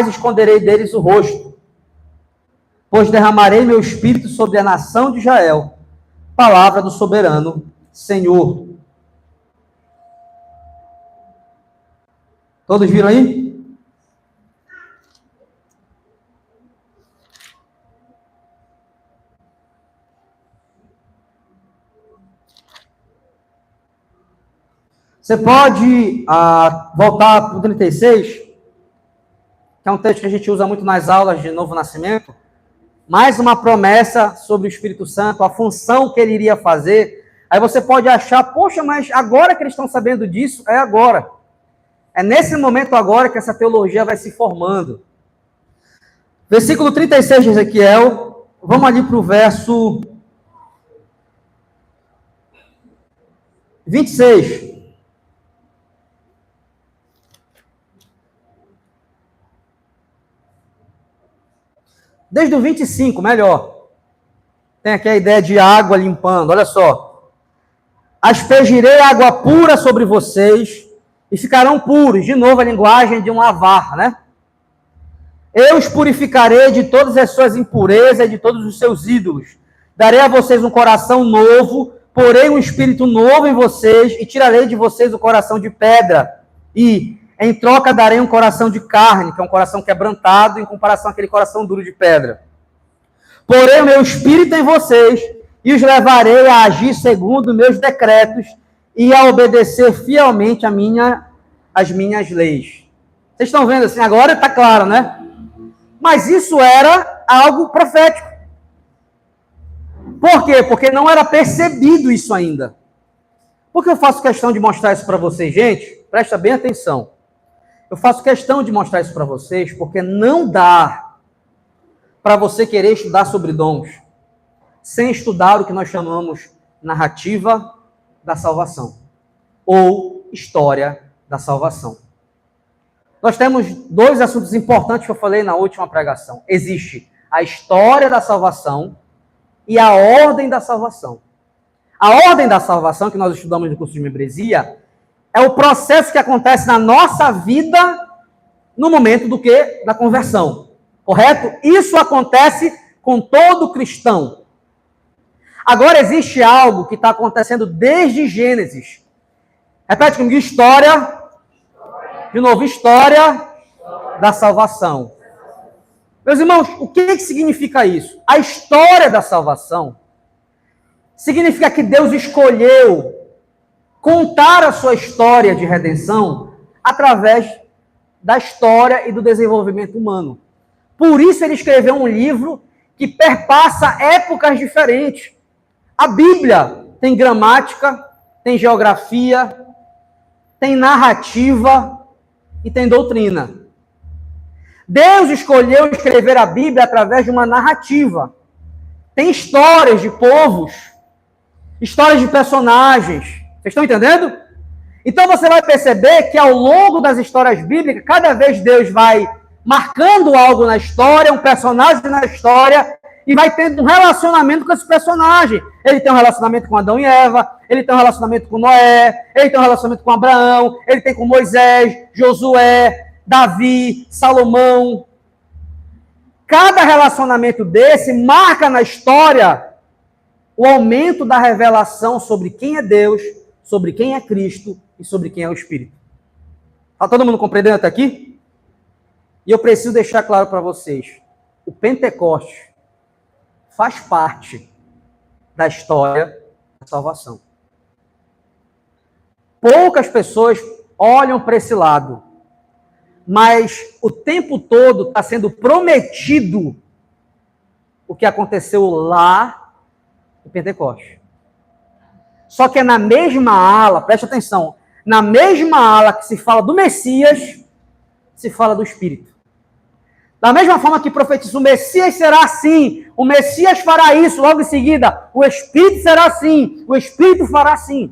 esconderei deles o rosto, pois derramarei meu espírito sobre a nação de Israel, palavra do soberano Senhor. Todos viram aí? Você pode voltar para o 36, que é um texto que a gente usa muito nas aulas de Novo Nascimento. Mais uma promessa sobre o Espírito Santo, a função que ele iria fazer. Aí você pode achar, poxa, mas agora que eles estão sabendo disso, é agora. É nesse momento agora que essa teologia vai se formando. Versículo 36 de Ezequiel, vamos ali para o verso 26. Desde o 25, melhor. Tem aqui a ideia de água limpando, olha só. Aspergirei água pura sobre vocês e ficarão puros. De novo a linguagem de um lavar, né? Eu os purificarei de todas as suas impurezas e de todos os seus ídolos. Darei a vocês um coração novo, porei um espírito novo em vocês e tirarei de vocês o coração de pedra. E em troca darei um coração de carne, que é um coração quebrantado, em comparação àquele coração duro de pedra. Porei o meu espírito em vocês e os levarei a agir segundo meus decretos e a obedecer fielmente as minhas leis. Vocês estão vendo assim? Agora está claro, né? Mas isso era algo profético. Por quê? Porque não era percebido isso ainda. Por que eu faço questão de mostrar isso para vocês, gente? Presta bem atenção. Eu faço questão de mostrar isso para vocês, porque não dá para você querer estudar sobre dons sem estudar o que nós chamamos narrativa da salvação ou história da salvação. Nós temos dois assuntos importantes que eu falei na última pregação. Existe a história da salvação e a ordem da salvação. A ordem da salvação, que nós estudamos no curso de membresia, é o processo que acontece na nossa vida no momento do quê? Da conversão. Correto? Isso acontece com todo cristão. Agora existe algo que está acontecendo desde Gênesis. Repete comigo, história. De novo, história da salvação. Meus irmãos, o que significa isso? A história da salvação significa que Deus escolheu contar a sua história de redenção através da história e do desenvolvimento humano. Por isso ele escreveu um livro que perpassa épocas diferentes. A Bíblia tem gramática, tem geografia, tem narrativa e tem doutrina. Deus escolheu escrever a Bíblia através de uma narrativa. Tem histórias de povos, histórias de personagens. Vocês estão entendendo? Então você vai perceber que ao longo das histórias bíblicas, cada vez Deus vai marcando algo na história, um personagem na história, e vai tendo um relacionamento com esse personagem. Ele tem um relacionamento com Adão e Eva, ele tem um relacionamento com Noé, ele tem um relacionamento com Abraão, ele tem com Moisés, Josué, Davi, Salomão. Cada relacionamento desse marca na história o aumento da revelação sobre quem é Deus, sobre quem é Cristo e sobre quem é o Espírito. Está todo mundo compreendendo até aqui? E eu preciso deixar claro para vocês, o Pentecostes faz parte da história da salvação. Poucas pessoas olham para esse lado, mas o tempo todo está sendo prometido o que aconteceu lá no Pentecostes. Só que é na mesma ala, preste atenção, na mesma ala que se fala do Messias, se fala do Espírito. Da mesma forma que profetiza, o Messias será assim, o Messias fará isso, logo em seguida, o Espírito será assim, o Espírito fará assim.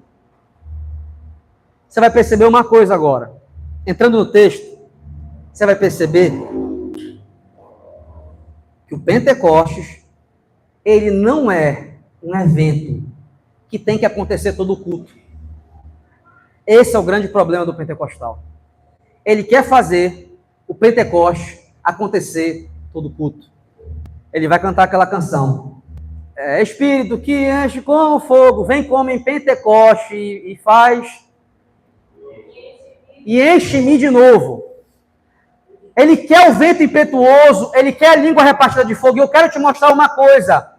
Você vai perceber uma coisa agora. Entrando no texto, você vai perceber que o Pentecostes, ele não é um evento que tem que acontecer todo o culto. Esse é o grande problema do pentecostal. Ele quer fazer o Pentecostes acontecer todo culto. Ele vai cantar aquela canção. Espírito que enche como fogo, vem como em Pentecoste e faz... E enche-me de novo. Ele quer o vento impetuoso, ele quer a língua repartida de fogo. E eu quero te mostrar uma coisa.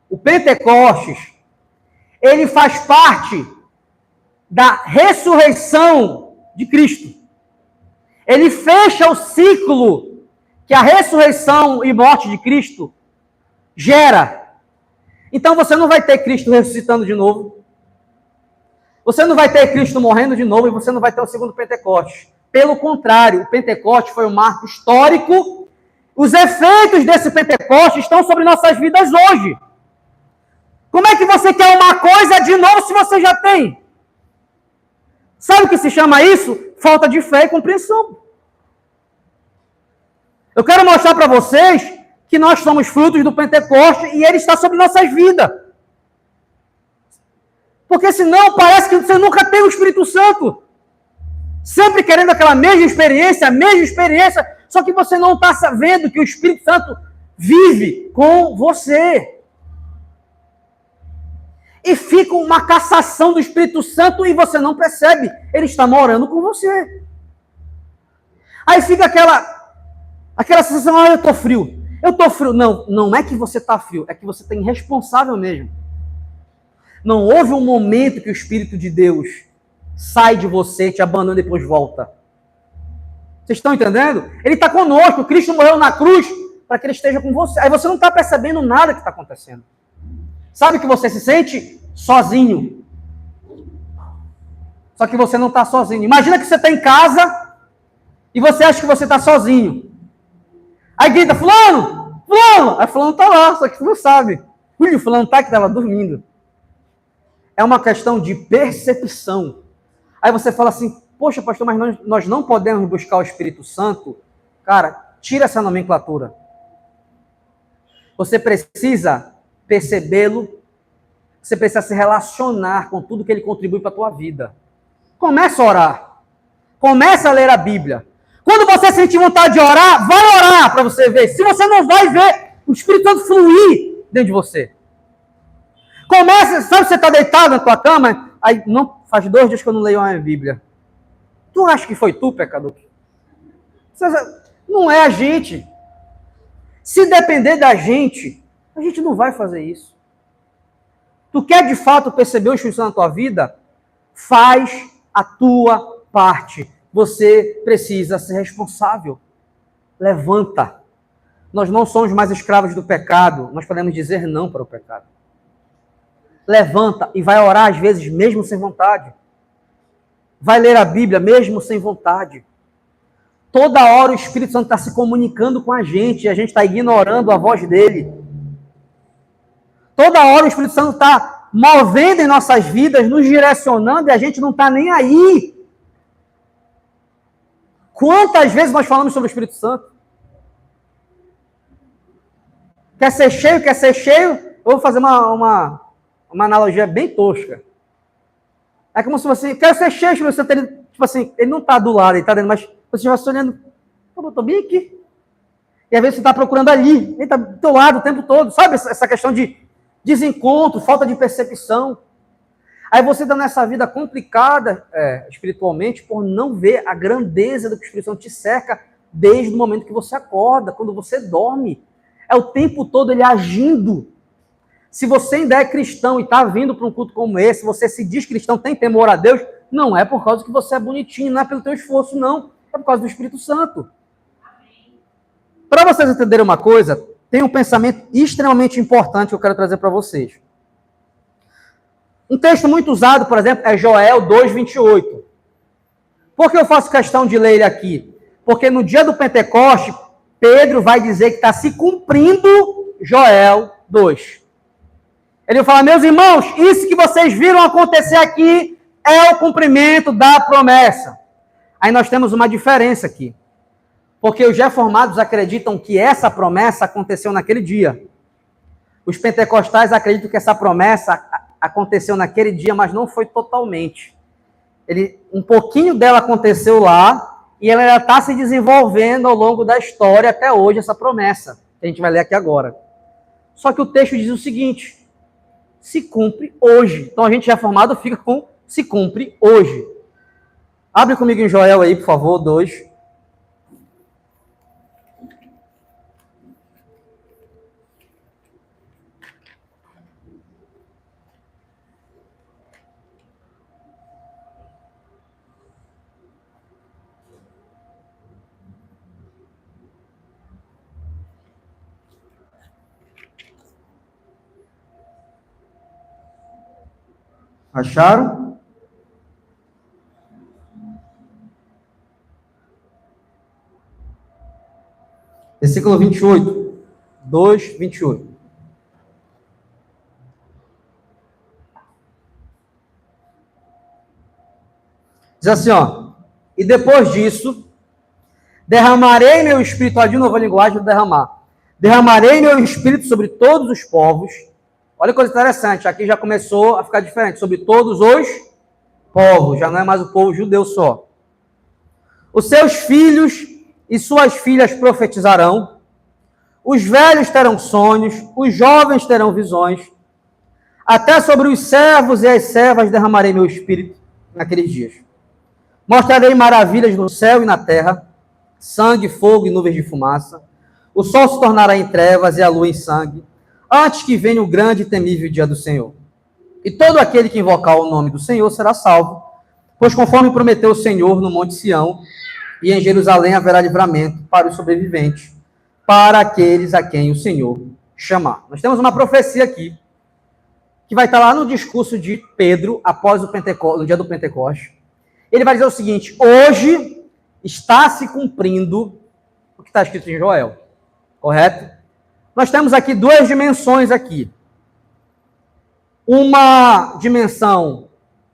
O Pentecostes, ele faz parte da ressurreição de Cristo. Ele fecha o ciclo que a ressurreição e morte de Cristo gera. Então você não vai ter Cristo ressuscitando de novo. Você não vai ter Cristo morrendo de novo e você não vai ter o segundo Pentecostes. Pelo contrário, o Pentecostes foi um marco histórico. Os efeitos desse Pentecostes estão sobre nossas vidas hoje. Como é que você quer uma coisa de novo se você já tem? Sabe o que se chama isso? Falta de fé e compreensão. Eu quero mostrar para vocês que nós somos frutos do Pentecostes e ele está sobre nossas vidas. Porque senão parece que você nunca tem o Espírito Santo. Sempre querendo aquela mesma experiência, só que você não está sabendo que o Espírito Santo vive com você. E fica uma cassação do Espírito Santo e você não percebe. Ele está morando com você. Aí fica aquela sensação, eu estou frio. Não é que você está frio, é que você está irresponsável mesmo. Não houve um momento que o Espírito de Deus sai de você, te abandona e depois volta. Vocês estão entendendo? Ele está conosco, Cristo morreu na cruz para que ele esteja com você. Aí você não está percebendo nada que está acontecendo. Sabe que você se sente sozinho. Só que você não está sozinho. Imagina que você está em casa e você acha que você está sozinho. Aí grita, fulano! Aí fulano está lá, só que você não sabe. O fulano está que estava dormindo. É uma questão de percepção. Aí você fala assim, poxa, pastor, mas nós não podemos buscar o Espírito Santo? Cara, tira essa nomenclatura. Você precisa percebê-lo, você precisa se relacionar com tudo que ele contribui para a tua vida. Começa a orar. Começa a ler a Bíblia. Quando você sentir vontade de orar, vai orar para você ver. Se você não vai ver o Espírito Santo fluir dentro de você. Começa, sabe, você está deitado na tua cama, aí não, faz 2 dias que eu não leio a Bíblia. Tu acha que foi tu, pecador? Não é a gente. Se depender da gente, a gente não vai fazer isso. Tu quer de fato perceber o Espírito Santo na tua vida? Faz a tua parte. Você precisa ser responsável. Levanta. Nós não somos mais escravos do pecado. Nós podemos dizer não para o pecado. Levanta e vai orar às vezes mesmo sem vontade. Vai ler a Bíblia mesmo sem vontade. Toda hora o Espírito Santo está se comunicando com a gente e a gente está ignorando a voz dele. Toda hora o Espírito Santo está movendo em nossas vidas, nos direcionando e a gente não está nem aí. Quantas vezes nós falamos sobre o Espírito Santo? Quer ser cheio, quer ser cheio? Eu vou fazer uma analogia bem tosca. É como se você, quer ser cheio, você tem, tipo assim, ele não está do lado, ele está dentro, mas você vai se olhando, eu estou bem aqui. E às vezes você está procurando ali, ele está do teu lado o tempo todo, sabe? Essa questão de desencontro, falta de percepção. Aí você está nessa vida complicada, espiritualmente, por não ver a grandeza do que o Espírito Santo te cerca desde o momento que você acorda, quando você dorme. É o tempo todo ele agindo. Se você ainda é cristão e está vindo para um culto como esse, você se diz cristão, tem temor a Deus, não é por causa que você é bonitinho, não é pelo teu esforço, não. É por causa do Espírito Santo. Para vocês entenderem uma coisa, tem um pensamento extremamente importante que eu quero trazer para vocês. Um texto muito usado, por exemplo, é Joel 2:28. Por que eu faço questão de ler ele aqui? Porque no dia do Pentecoste, Pedro vai dizer que está se cumprindo Joel 2. Ele fala, meus irmãos, isso que vocês viram acontecer aqui é o cumprimento da promessa. Aí nós temos uma diferença aqui. Porque os reformados acreditam que essa promessa aconteceu naquele dia. Os pentecostais acreditam que essa promessa aconteceu naquele dia, mas não foi totalmente. Um pouquinho dela aconteceu lá, e ela já está se desenvolvendo ao longo da história até hoje, essa promessa, que a gente vai ler aqui agora. Só que o texto diz o seguinte, se cumpre hoje. Então a gente reformado fica com se cumpre hoje. Abre comigo em Joel aí, por favor, 2. Acharam? Versículo 28. 2:28. Diz assim, ó. E depois disso, derramarei meu espírito, ó, de novo a linguagem do derramar. Derramarei meu espírito sobre todos os povos. Olha que coisa interessante, aqui já começou a ficar diferente, sobre todos os povos, já não é mais o povo judeu só. Os seus filhos e suas filhas profetizarão, os velhos terão sonhos, os jovens terão visões, até sobre os servos e as servas derramarei meu espírito naqueles dias. Mostrarei maravilhas no céu e na terra, sangue, fogo e nuvens de fumaça. O sol se tornará em trevas e a lua em sangue, antes que venha o grande e temível dia do Senhor. E todo aquele que invocar o nome do Senhor será salvo, pois conforme prometeu o Senhor no Monte Sião, e em Jerusalém haverá livramento para os sobreviventes, para aqueles a quem o Senhor chamar. Nós temos uma profecia aqui, que vai estar lá no discurso de Pedro, após o Pentecoste, no dia do Pentecoste. Ele vai dizer o seguinte, hoje está se cumprindo o que está escrito em Joel, correto? Nós temos aqui duas dimensões aqui. Uma dimensão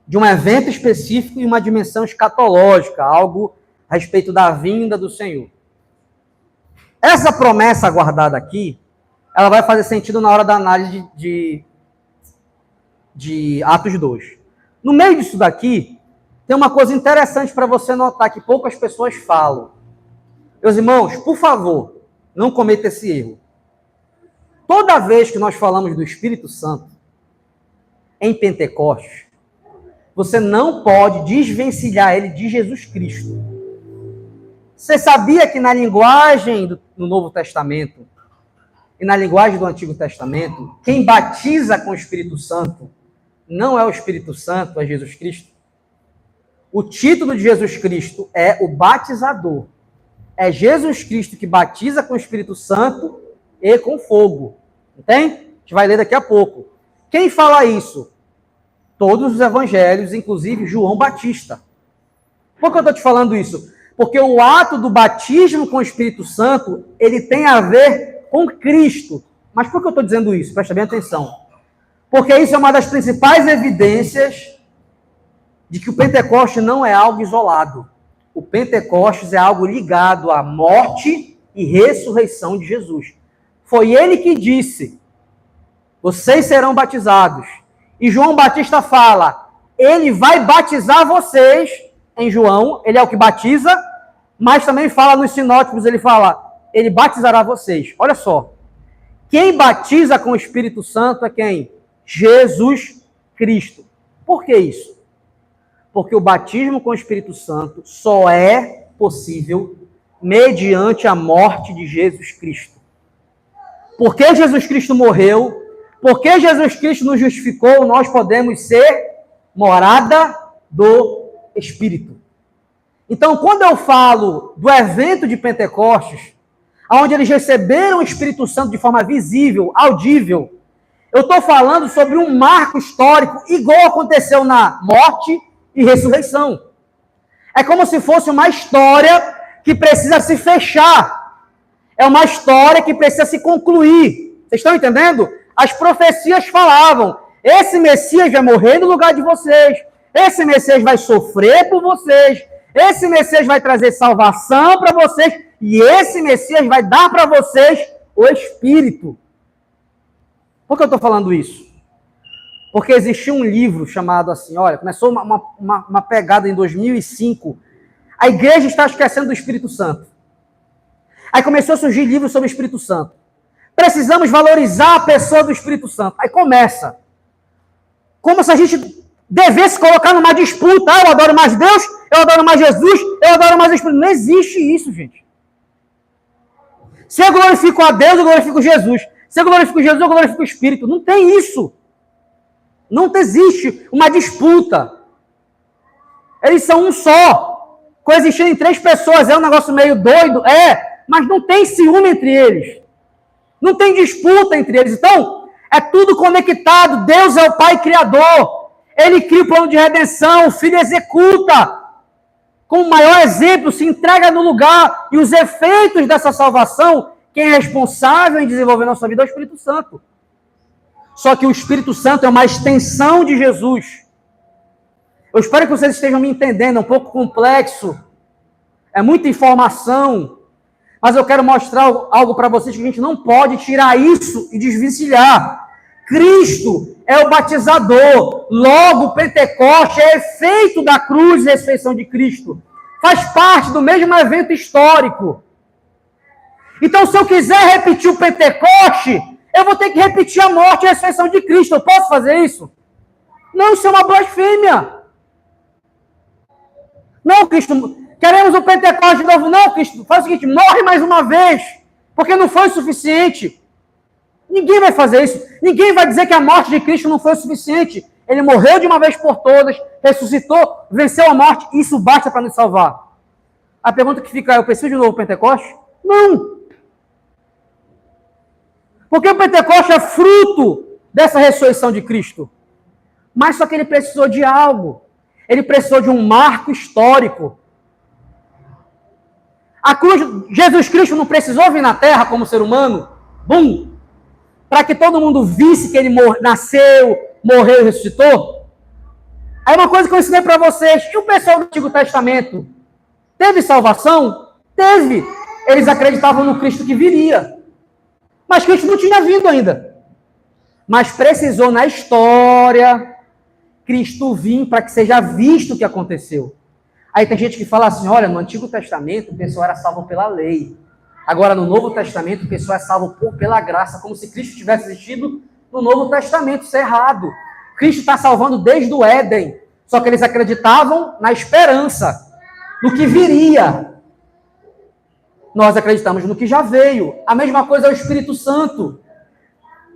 de um evento específico e uma dimensão escatológica, algo a respeito da vinda do Senhor. Essa promessa aguardada aqui, ela vai fazer sentido na hora da análise de Atos 2. No meio disso daqui, tem uma coisa interessante para você notar que poucas pessoas falam. Meus irmãos, por favor, não cometa esse erro. Toda vez que nós falamos do Espírito Santo, em Pentecostes, você não pode desvencilhar ele de Jesus Cristo. Você sabia que na linguagem do Novo Testamento e na linguagem do Antigo Testamento, quem batiza com o Espírito Santo não é o Espírito Santo, é Jesus Cristo? O título de Jesus Cristo é o batizador. É Jesus Cristo que batiza com o Espírito Santo e com fogo. Entende? A gente vai ler daqui a pouco. Quem fala isso? Todos os evangelhos, inclusive João Batista. Por que eu estou te falando isso? Porque o ato do batismo com o Espírito Santo, ele tem a ver com Cristo. Mas por que eu estou dizendo isso? Presta bem atenção. Porque isso é uma das principais evidências de que o Pentecostes não é algo isolado. O Pentecostes é algo ligado à morte e ressurreição de Jesus. Foi ele que disse, vocês serão batizados. E João Batista fala, ele vai batizar vocês, em João, ele é o que batiza, mas também fala nos sinóticos, ele fala, ele batizará vocês. Olha só, quem batiza com o Espírito Santo é quem? Jesus Cristo. Por que isso? Porque o batismo com o Espírito Santo só é possível mediante a morte de Jesus Cristo. Porque Jesus Cristo morreu, porque Jesus Cristo nos justificou, nós podemos ser morada do Espírito. Então, quando eu falo do evento de Pentecostes, onde eles receberam o Espírito Santo de forma visível, audível, eu estou falando sobre um marco histórico igual aconteceu na morte e ressurreição. É como se fosse uma história que precisa se fechar. É uma história que precisa se concluir. Vocês estão entendendo? As profecias falavam, esse Messias vai morrer no lugar de vocês, esse Messias vai sofrer por vocês, esse Messias vai trazer salvação para vocês, e esse Messias vai dar para vocês o Espírito. Por que eu estou falando isso? Porque existia um livro chamado assim, olha, começou uma pegada em 2005, a igreja está esquecendo do Espírito Santo. Aí começou a surgir livros sobre o Espírito Santo. Precisamos valorizar a pessoa do Espírito Santo. Aí começa. Como se a gente devesse colocar numa disputa. Ah, eu adoro mais Deus, eu adoro mais Jesus, eu adoro mais o Espírito. Não existe isso, gente. Se eu glorifico a Deus, eu glorifico Jesus. Se eu glorifico Jesus, eu glorifico o Espírito. Não tem isso. Não existe uma disputa. Eles são um só. Coexistirem 3 pessoas. É um negócio meio doido? É. Mas não tem ciúme entre eles. Não tem disputa entre eles. Então, é tudo conectado. Deus é o Pai Criador. Ele cria o plano de redenção. O Filho executa. Com o maior exemplo, se entrega no lugar. E os efeitos dessa salvação, quem é responsável em desenvolver nossa vida é o Espírito Santo. Só que o Espírito Santo é uma extensão de Jesus. Eu espero que vocês estejam me entendendo. É um pouco complexo. É muita informação. Mas eu quero mostrar algo para vocês que a gente não pode tirar isso e desvencilhar. Cristo é o batizador. Logo, o Pentecoste é efeito da cruz e ressurreição de Cristo. Faz parte do mesmo evento histórico. Então, se eu quiser repetir o Pentecoste, eu vou ter que repetir a morte e a ressurreição de Cristo. Eu posso fazer isso? Não, isso é uma blasfêmia. Não, Cristo, queremos o Pentecoste de novo. Não, Cristo, faz o seguinte, morre mais uma vez, porque não foi o suficiente. Ninguém vai fazer isso. Ninguém vai dizer que a morte de Cristo não foi o suficiente. Ele morreu de uma vez por todas, ressuscitou, venceu a morte, isso basta para nos salvar. A pergunta que fica é, eu preciso de novo Pentecoste? Não. Porque o Pentecoste é fruto dessa ressurreição de Cristo. Mas só que ele precisou de algo. Ele precisou de um marco histórico. A cruz, Jesus Cristo não precisou vir na Terra como ser humano, bum, para que todo mundo visse que ele nasceu, morreu e ressuscitou. Aí uma coisa que eu ensinei para vocês, e o pessoal do Antigo Testamento teve salvação? Teve. Eles acreditavam no Cristo que viria. Mas Cristo não tinha vindo ainda. Mas precisou na história Cristo vir para que seja visto o que aconteceu. Aí tem gente que fala assim, olha, no Antigo Testamento o pessoal era salvo pela lei. Agora no Novo Testamento o pessoal é salvo pela graça, como se Cristo tivesse existido no Novo Testamento. Isso é errado. Cristo está salvando desde o Éden. Só que eles acreditavam na esperança, no que viria. Nós acreditamos no que já veio. A mesma coisa é o Espírito Santo.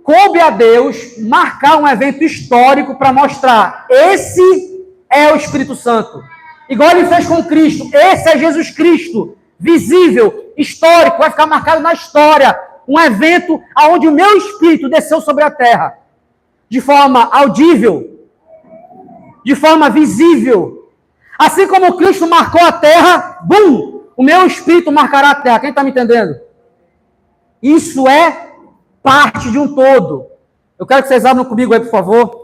Coube a Deus marcar um evento histórico para mostrar, esse é o Espírito Santo. Igual ele fez com Cristo, esse é Jesus Cristo, visível, histórico, vai ficar marcado na história. Um evento onde o meu Espírito desceu sobre a terra, de forma audível, de forma visível. Assim como Cristo marcou a terra, bum, o meu Espírito marcará a terra. Quem está me entendendo? Isso é parte de um todo. Eu quero que vocês abram comigo aí, por favor.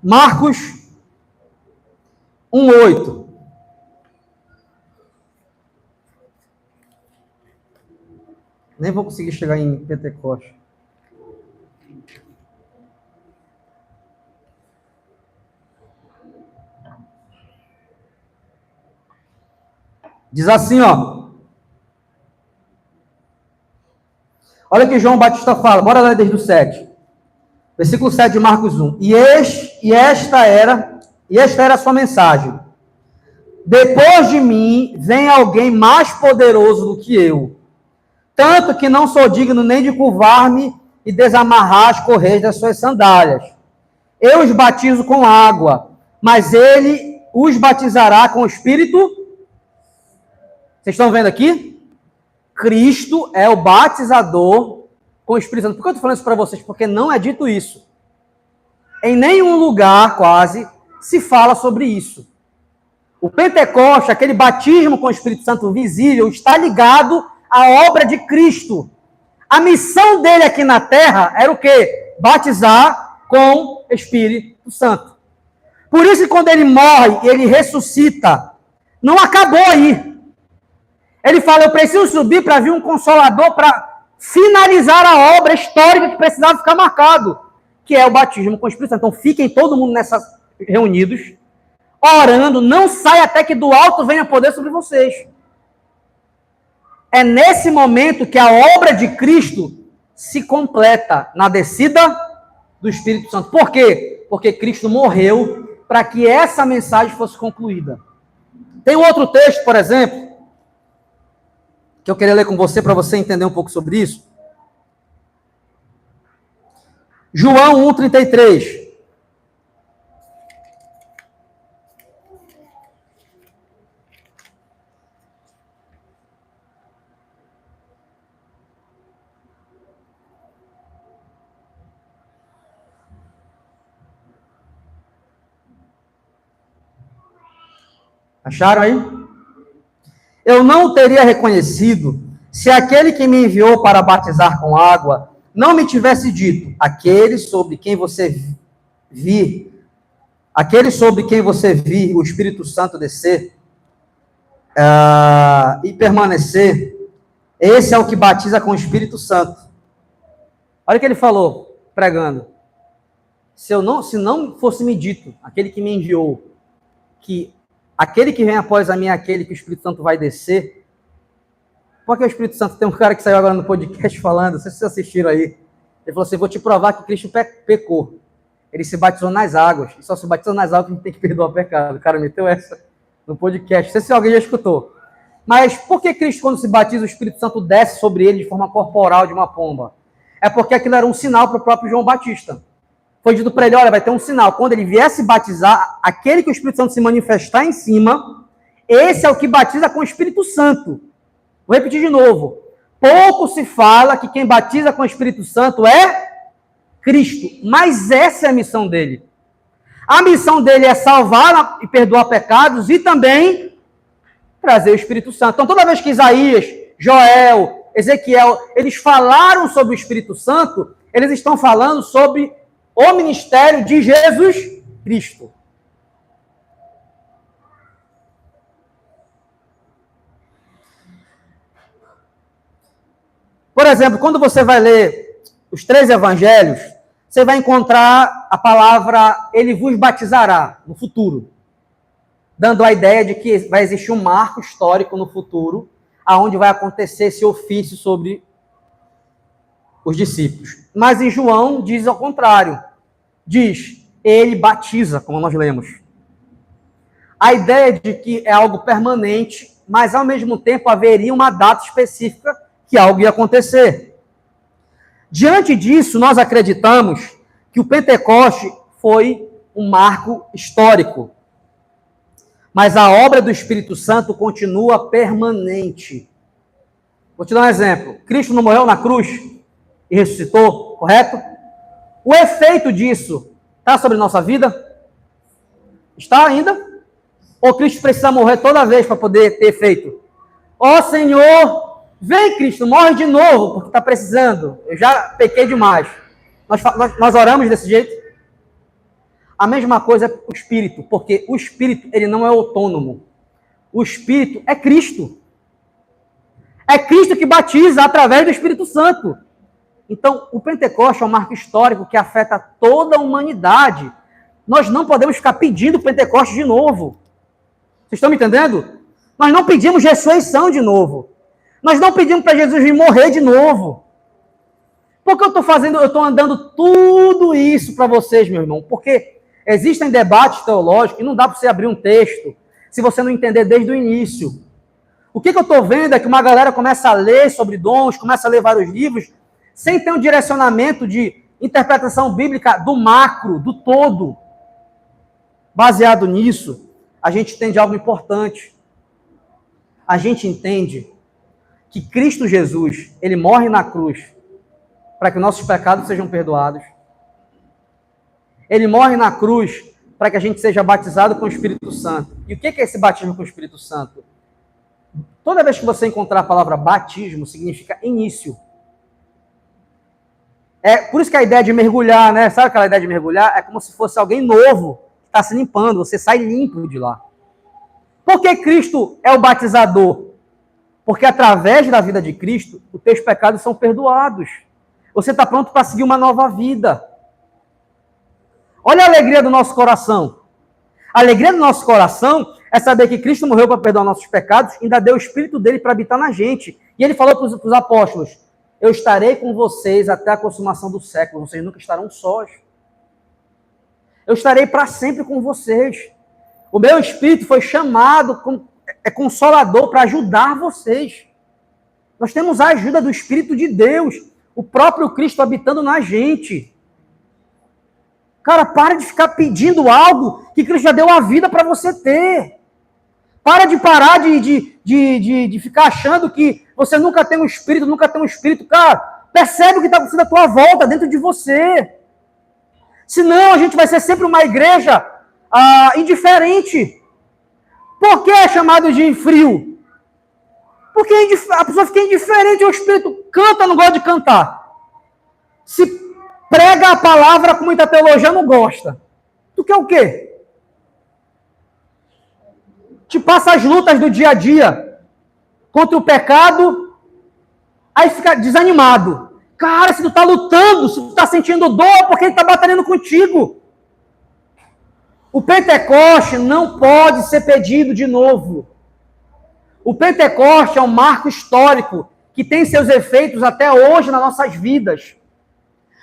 Marcos, 1:8. Nem vou conseguir chegar em Pentecostes. Diz assim, ó. Olha o que João Batista fala. Bora ler desde o 7. Versículo 7 de Marcos 1. E esta era a sua mensagem. Depois de mim vem alguém mais poderoso do que eu. Tanto que não sou digno nem de curvar-me e desamarrar as correias das suas sandálias. Eu os batizo com água, mas ele os batizará com o Espírito. Vocês estão vendo aqui? Cristo é o batizador com o Espírito Santo. Por que eu estou falando isso para vocês? Porque não é dito isso. Em nenhum lugar, quase, se fala sobre isso. O Pentecoste, aquele batismo com o Espírito Santo visível, está ligado à obra de Cristo. A missão dele aqui na terra era o quê? Batizar com o Espírito Santo. Por isso que quando ele morre e ele ressuscita, não acabou aí. Ele fala, eu preciso subir para vir um Consolador para finalizar a obra histórica que precisava ficar marcado, que é o batismo com o Espírito Santo. Então fiquem todo mundo reunidos, orando, não sai até que do alto venha poder sobre vocês. É nesse momento que a obra de Cristo se completa na descida do Espírito Santo. Por quê? Porque Cristo morreu para que essa mensagem fosse concluída. Tem um outro texto, por exemplo, que eu queria ler com você, para você entender um pouco sobre isso. João 1:33. Acharam aí? Eu não o teria reconhecido se aquele que me enviou para batizar com água não me tivesse dito, aquele sobre quem você vir o Espírito Santo descer e permanecer, esse é o que batiza com o Espírito Santo. Olha o que ele falou, pregando. Se não fosse me dito, aquele que me enviou, que aquele que vem após a mim é aquele que o Espírito Santo vai descer. Porque o Espírito Santo, tem um cara que saiu agora no podcast falando, não sei se vocês assistiram aí, ele falou assim, vou te provar que Cristo pecou. Ele se batizou nas águas, e só se batizou nas águas que a gente tem que perdoar o pecado. O cara meteu essa no podcast, não sei se alguém já escutou. Mas por que Cristo, quando se batiza, o Espírito Santo desce sobre ele de forma corporal de uma pomba? É porque aquilo era um sinal para o próprio João Batista. Foi dito para ele, olha, vai ter um sinal. Quando ele viesse batizar, aquele que o Espírito Santo se manifestar em cima, esse é o que batiza com o Espírito Santo. Vou repetir de novo. Pouco se fala que quem batiza com o Espírito Santo é Cristo. Mas essa é a missão dele. A missão dele é salvar e perdoar pecados e também trazer o Espírito Santo. Então, toda vez que Isaías, Joel, Ezequiel, eles falaram sobre o Espírito Santo, eles estão falando sobre o ministério de Jesus Cristo. Por exemplo, quando você vai ler os 3 evangelhos, você vai encontrar a palavra ele vos batizará no futuro, dando a ideia de que vai existir um marco histórico no futuro, aonde vai acontecer esse ofício sobre os discípulos. Mas em João diz ao contrário. Diz, ele batiza, como nós lemos. A ideia de que é algo permanente, mas ao mesmo tempo haveria uma data específica que algo ia acontecer. Diante disso, nós acreditamos que o Pentecoste foi um marco histórico. Mas a obra do Espírito Santo continua permanente. Vou te dar um exemplo. Cristo não morreu na cruz e ressuscitou, correto? O efeito disso está sobre nossa vida? Está ainda? Ou Cristo precisa morrer toda vez para poder ter efeito? Ó Senhor, vem Cristo, morre de novo, porque está precisando. Eu já pequei demais. Nós oramos desse jeito? A mesma coisa é o Espírito, porque o Espírito, ele não é autônomo. O Espírito é Cristo. É Cristo que batiza através do Espírito Santo. Então, o Pentecostes é um marco histórico que afeta toda a humanidade. Nós não podemos ficar pedindo Pentecostes de novo. Vocês estão me entendendo? Nós não pedimos ressurreição de novo. Nós não pedimos para Jesus vir morrer de novo. Por que eu estou fazendo, eu estou andando tudo isso para vocês, meu irmão? Porque existem debates teológicos e não dá para você abrir um texto se você não entender desde o início. O que eu estou vendo é que uma galera começa a ler sobre dons, começa a ler vários livros, sem ter um direcionamento de interpretação bíblica do macro, do todo. Baseado nisso, a gente entende algo importante. A gente entende que Cristo Jesus, ele morre na cruz para que nossos pecados sejam perdoados. Ele morre na cruz para que a gente seja batizado com o Espírito Santo. E o que é esse batismo com o Espírito Santo? Toda vez que você encontrar a palavra batismo, significa início. É por isso que a ideia de mergulhar, né? Sabe aquela ideia de mergulhar? É como se fosse alguém novo que está se limpando, você sai limpo de lá. Por que Cristo é o batizador? Porque através da vida de Cristo, os teus pecados são perdoados. Você está pronto para seguir uma nova vida. Olha a alegria do nosso coração. A alegria do nosso coração é saber que Cristo morreu para perdoar nossos pecados e ainda deu o Espírito dele para habitar na gente. E ele falou para os apóstolos, eu estarei com vocês até a consumação do século, vocês nunca estarão sós. Eu estarei para sempre com vocês. O meu Espírito foi chamado, é consolador para ajudar vocês. Nós temos a ajuda do Espírito de Deus, o próprio Cristo habitando na gente. Cara, para de ficar pedindo algo que Cristo já deu a vida para você ter. Para de parar de ficar achando que você nunca tem um Espírito, nunca tem um Espírito. Cara, percebe o que está acontecendo à tua volta, dentro de você. Senão a gente vai ser sempre uma igreja indiferente. Por que é chamado de frio? Porque a pessoa fica indiferente ao Espírito. Canta, não gosta de cantar. Se prega a palavra com muita teologia, não gosta. Tu quer o quê? Te passa as lutas do dia a dia contra o pecado, aí fica desanimado. Cara, se tu tá lutando, se tu tá sentindo dor, porque ele tá batalhando contigo. O Pentecoste não pode ser pedido de novo. O Pentecoste é um marco histórico que tem seus efeitos até hoje nas nossas vidas.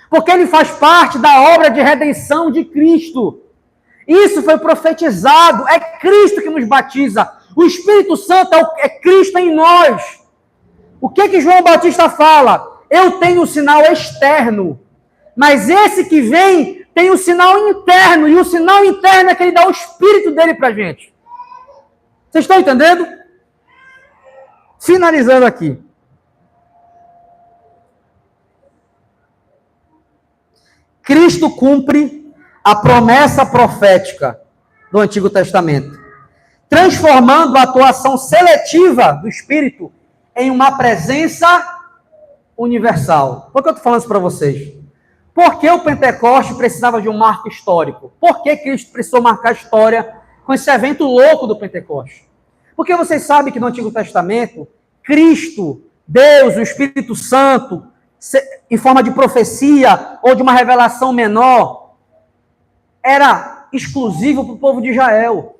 Porque ele faz parte da obra de redenção de Cristo. Isso foi profetizado. É Cristo que nos batiza. O Espírito Santo é Cristo em nós. O que João Batista fala? Eu tenho um sinal externo, mas esse que vem tem um sinal interno, e o sinal interno é que ele dá o Espírito dele para a gente. Vocês estão entendendo? Finalizando aqui. Cristo cumpre a promessa profética do Antigo Testamento, transformando a atuação seletiva do Espírito em uma presença universal. Por que eu estou falando isso para vocês? Por que o Pentecoste precisava de um marco histórico? Por que Cristo precisou marcar a história com esse evento louco do Pentecoste? Porque vocês sabem que no Antigo Testamento, Cristo, Deus, o Espírito Santo, em forma de profecia ou de uma revelação menor, era exclusivo para o povo de Israel.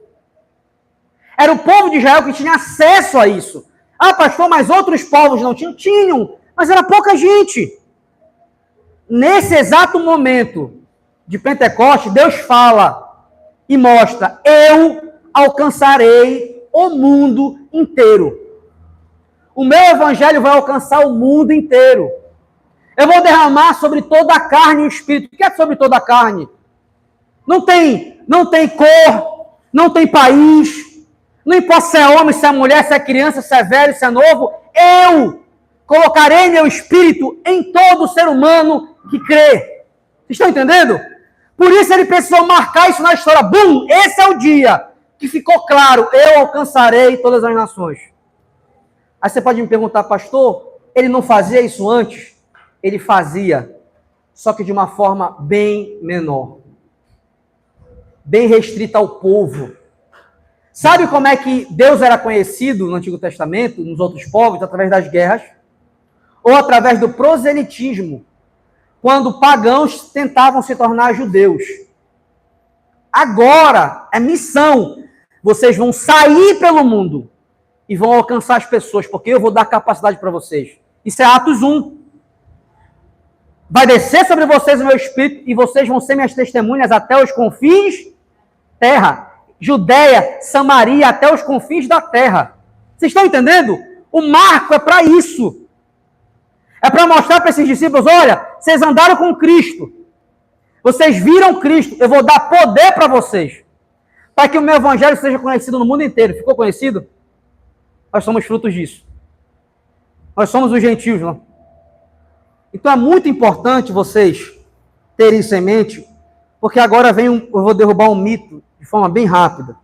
Era o povo de Israel que tinha acesso a isso. Ah, pastor, mas outros povos não tinham? Tinham, mas era pouca gente. Nesse exato momento de Pentecostes, Deus fala e mostra, eu alcançarei o mundo inteiro. O meu evangelho vai alcançar o mundo inteiro. Eu vou derramar sobre toda a carne o Espírito. O que é sobre toda a carne? Não tem cor, não tem país, não importa se é homem, se é mulher, se é criança, se é velho, se é novo. Eu colocarei meu Espírito em todo ser humano que crê. Vocês estão entendendo? Por isso ele precisou marcar isso na história. Bum! Esse é o dia que ficou claro. Eu alcançarei todas as nações. Aí você pode me perguntar, pastor, ele não fazia isso antes? Ele fazia, só que de uma forma bem menor. bem restrita ao povo. Sabe como é que Deus era conhecido no Antigo Testamento, nos outros povos, através das guerras? Ou através do proselitismo, quando pagãos tentavam se tornar judeus. Agora é missão. Vocês vão sair pelo mundo e vão alcançar as pessoas, porque eu vou dar capacidade para vocês. Isso é Atos 1. Vai descer sobre vocês o meu Espírito e vocês vão ser minhas testemunhas até os confins da terra. Judeia, Samaria, até os confins da terra. Vocês estão entendendo? O marco é para isso. É para mostrar para esses discípulos, olha, vocês andaram com Cristo. Vocês viram Cristo. Eu vou dar poder para vocês. Para que o meu evangelho seja conhecido no mundo inteiro. Ficou conhecido? Nós somos frutos disso. Nós somos os gentios, não? Então é muito importante vocês terem isso em mente, porque agora eu vou derrubar um mito de forma bem rápida.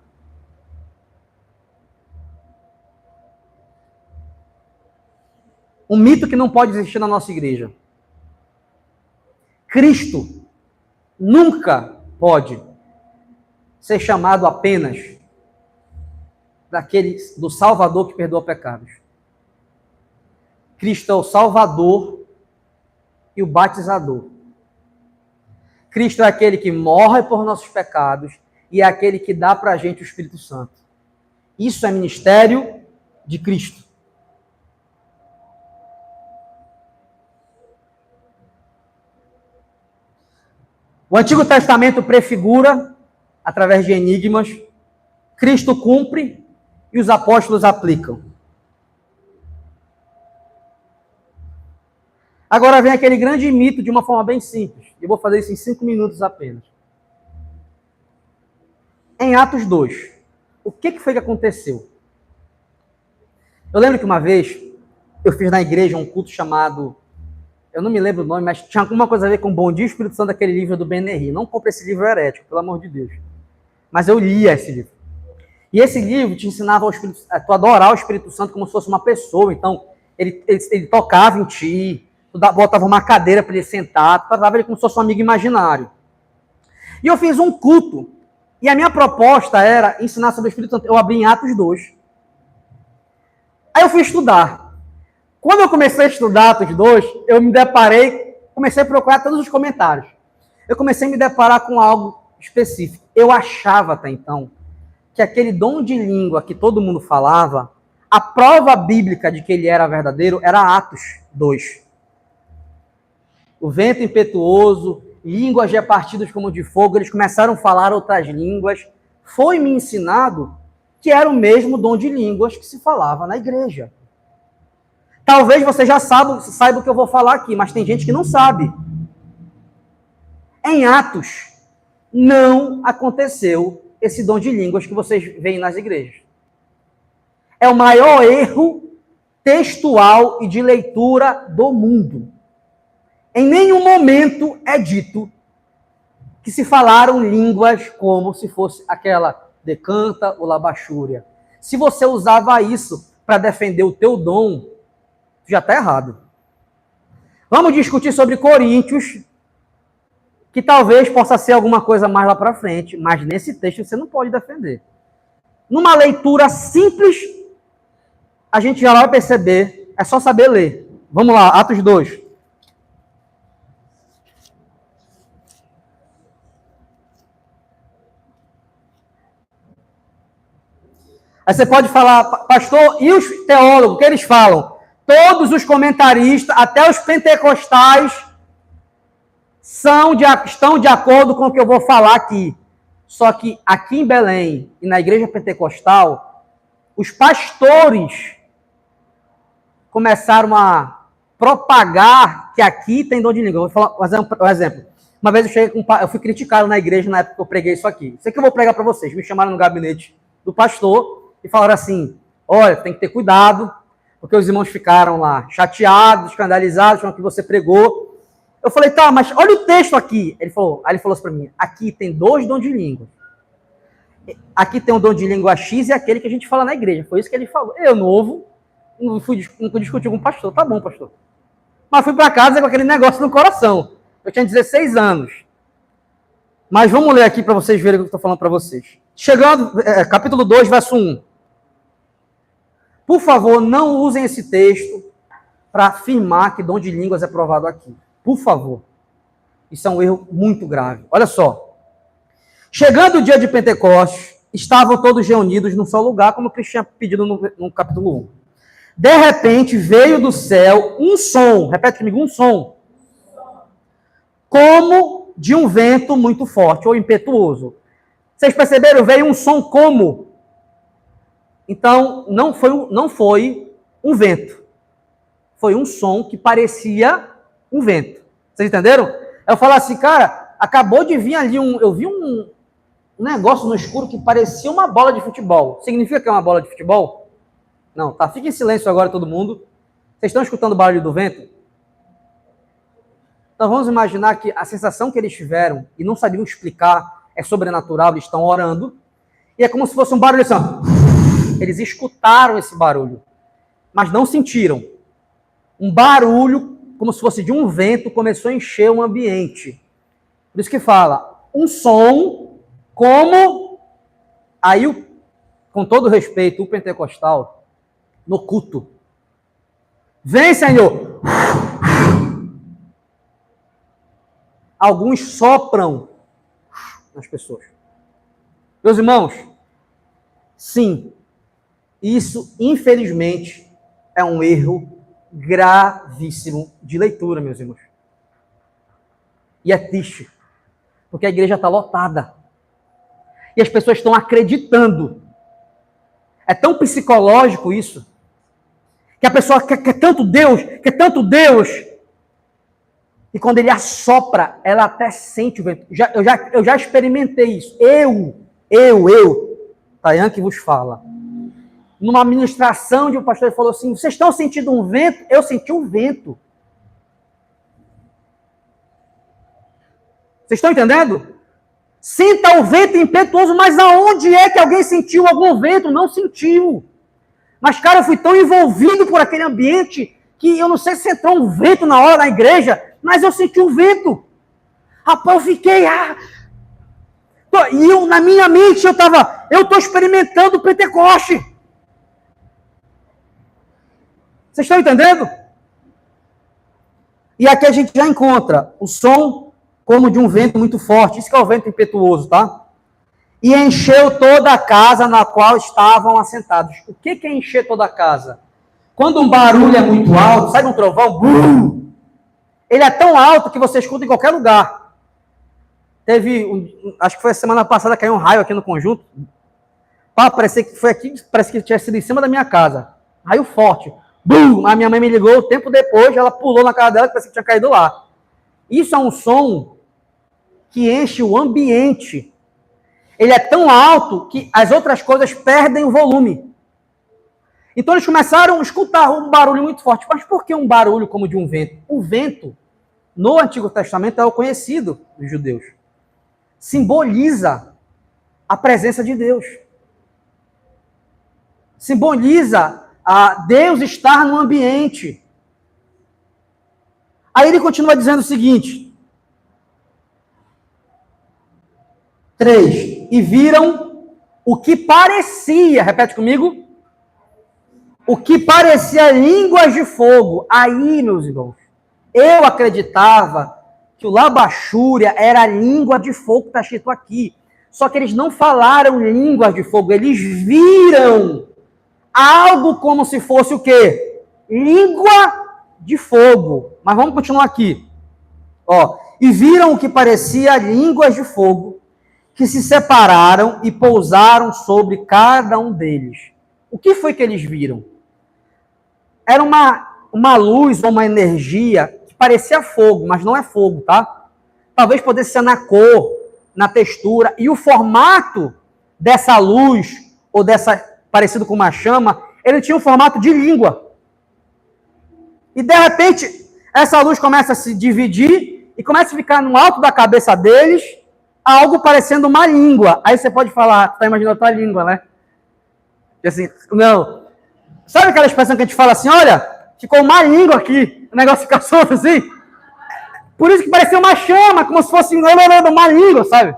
Um mito que não pode existir na nossa igreja. Cristo nunca pode ser chamado apenas do Salvador que perdoa pecados. Cristo é o Salvador e o batizador. Cristo é aquele que morre por nossos pecados e é aquele que dá para a gente o Espírito Santo. Isso é ministério de Cristo. O Antigo Testamento prefigura, através de enigmas, Cristo cumpre e os apóstolos aplicam. Agora vem aquele grande mito de uma forma bem simples. Eu vou fazer isso em 5 minutos apenas. Em Atos 2, o que foi que aconteceu? Eu lembro que uma vez eu fiz na igreja um culto chamado, eu não me lembro o nome, mas tinha alguma coisa a ver com Bom Dia Espírito Santo, daquele livro do Ben-Hur. Não compre esse livro herético, pelo amor de Deus. Mas eu lia esse livro. E esse livro te ensinava a tu adorar o Espírito Santo como se fosse uma pessoa. Então, ele tocava em ti, tu botava uma cadeira para ele sentar, tu tratava ele como se fosse um amigo imaginário. E eu fiz um culto, e a minha proposta era ensinar sobre o Espírito Santo. Eu abri em Atos 2. Aí eu fui estudar. Quando eu comecei a estudar Atos 2, eu me deparei, comecei a procurar todos os comentários. Eu comecei a me deparar com algo específico. Eu achava até então que aquele dom de língua que todo mundo falava, a prova bíblica de que ele era verdadeiro era Atos 2. O vento impetuoso, línguas repartidas como de fogo, eles começaram a falar outras línguas. Foi-me ensinado que era o mesmo dom de línguas que se falava na igreja. Talvez você já saiba o que eu vou falar aqui, mas tem gente que não sabe. Em Atos, não aconteceu esse dom de línguas que vocês veem nas igrejas. É o maior erro textual e de leitura do mundo. Em nenhum momento é dito que se falaram línguas como se fosse aquela decanta ou labachúria. Se você usava isso para defender o teu dom, já está errado. Vamos discutir sobre Coríntios, que talvez possa ser alguma coisa mais lá para frente, mas nesse texto você não pode defender. Numa leitura simples, a gente já vai perceber, é só saber ler. Vamos lá, Atos 2. Aí você pode falar, pastor, e os teólogos, o que eles falam? Todos os comentaristas, até os pentecostais, estão de acordo com o que eu vou falar aqui. Só que aqui em Belém e na igreja pentecostal, os pastores começaram a propagar que aqui tem dom de língua. Eu vou falar um exemplo. Uma vez eu fui criticado na igreja na época que eu preguei isso aqui. Isso aqui eu vou pregar para vocês. Me chamaram no gabinete do pastor e falaram assim, olha, tem que ter cuidado, porque os irmãos ficaram lá chateados, escandalizados com o que você pregou. Eu falei, tá, mas olha o texto aqui. Aí ele falou assim para mim, aqui tem 2 dons de língua. Aqui tem um dom de língua X e aquele que a gente fala na igreja. Foi isso que ele falou. Eu, novo, não fui discutir com o pastor. Tá bom, pastor. Mas fui para casa com aquele negócio no coração. Eu tinha 16 anos. Mas vamos ler aqui para vocês verem o que eu estou falando para vocês. Chegando, capítulo 2, verso 1. Por favor, não usem esse texto para afirmar que dom de línguas é provado aqui. Por favor. Isso é um erro muito grave. Olha só. Chegando o dia de Pentecostes, estavam todos reunidos num só lugar, como Cristo tinha pedido no capítulo 1. De repente, veio do céu um som. Repete comigo, um som. Como de um vento muito forte ou impetuoso. Vocês perceberam? Veio um som como? Então, não foi um vento. Foi um som que parecia um vento. Vocês entenderam? Eu falo assim, cara, acabou de vir ali eu vi um negócio no escuro que parecia uma bola de futebol. Significa que é uma bola de futebol? Não, tá? Fica em silêncio agora todo mundo. Vocês estão escutando o barulho do vento? Então vamos imaginar que a sensação que eles tiveram e não sabiam explicar é sobrenatural, eles estão orando. E é como se fosse um barulho assim. Eles escutaram esse barulho, mas não sentiram. Um barulho, como se fosse de um vento, começou a encher o ambiente. Por isso que fala, um som como... Aí, com todo respeito, o pentecostal, no culto, vem, Senhor! Alguns sopram nas pessoas. Meus irmãos, sim, isso, infelizmente, é um erro gravíssimo de leitura, meus irmãos. E é triste, porque a igreja está lotada. E as pessoas estão acreditando. É tão psicológico isso, que a pessoa quer tanto Deus, e quando ele assopra, ela até sente o vento. Eu já experimentei isso. Tayan que vos fala. Numa ministração de um pastor, ele falou assim, vocês estão sentindo um vento? Eu senti um vento. Vocês estão entendendo? Sinta o vento impetuoso, mas aonde é que alguém sentiu algum vento? Não sentiu. Mas, cara, eu fui tão envolvido por aquele ambiente que eu não sei se entrou um vento na hora na igreja, mas eu senti um vento. Rapaz, eu fiquei... E na minha mente eu estou experimentando o Pentecoste. Vocês estão entendendo? E aqui a gente já encontra o som como de um vento muito forte. Isso que é o vento impetuoso, tá? E encheu toda a casa na qual estavam assentados. O que é encher toda a casa? Quando um barulho é muito alto, sabe um trovão? Bum! Ele é tão alto que você escuta em qualquer lugar. Acho que foi a semana passada, caiu um raio aqui no conjunto. Parece que foi aqui, parece que tinha sido em cima da minha casa. Raio forte. Bum! A minha mãe me ligou, tempo depois, ela pulou na casa dela, que parecia que tinha caído lá. Isso é um som que enche o ambiente. Ele é tão alto que as outras coisas perdem o volume. Então eles começaram a escutar um barulho muito forte. Mas por que um barulho como de um vento? O vento, no Antigo Testamento, é o conhecido dos judeus. Simboliza a presença de Deus. Simboliza a Deus estar no ambiente. Aí ele continua dizendo o seguinte. 3. E viram o que parecia, repete comigo, o que parecia línguas de fogo. Aí, meus irmãos, eu acreditava que o labachúria era a língua de fogo que está escrito aqui. Só que eles não falaram línguas de fogo, eles viram algo como se fosse o quê? Língua de fogo. Mas vamos continuar aqui. E viram o que parecia línguas de fogo, que se separaram e pousaram sobre cada um deles. O que foi que eles viram? Era uma luz ou uma energia que parecia fogo, mas não é fogo, tá? Talvez pudesse ser na cor, na textura, e o formato dessa luz, ou parecido com uma chama, ele tinha um formato de língua. E de repente, essa luz começa a se dividir e começa a ficar no alto da cabeça deles, algo parecendo uma língua. Aí você pode falar, tá imaginando a tua língua, né? E assim, não. Sabe aquela expressão que a gente fala assim, olha, ficou uma língua aqui, o negócio fica solto assim? Por isso que parecia uma chama, como se fosse uma língua, sabe?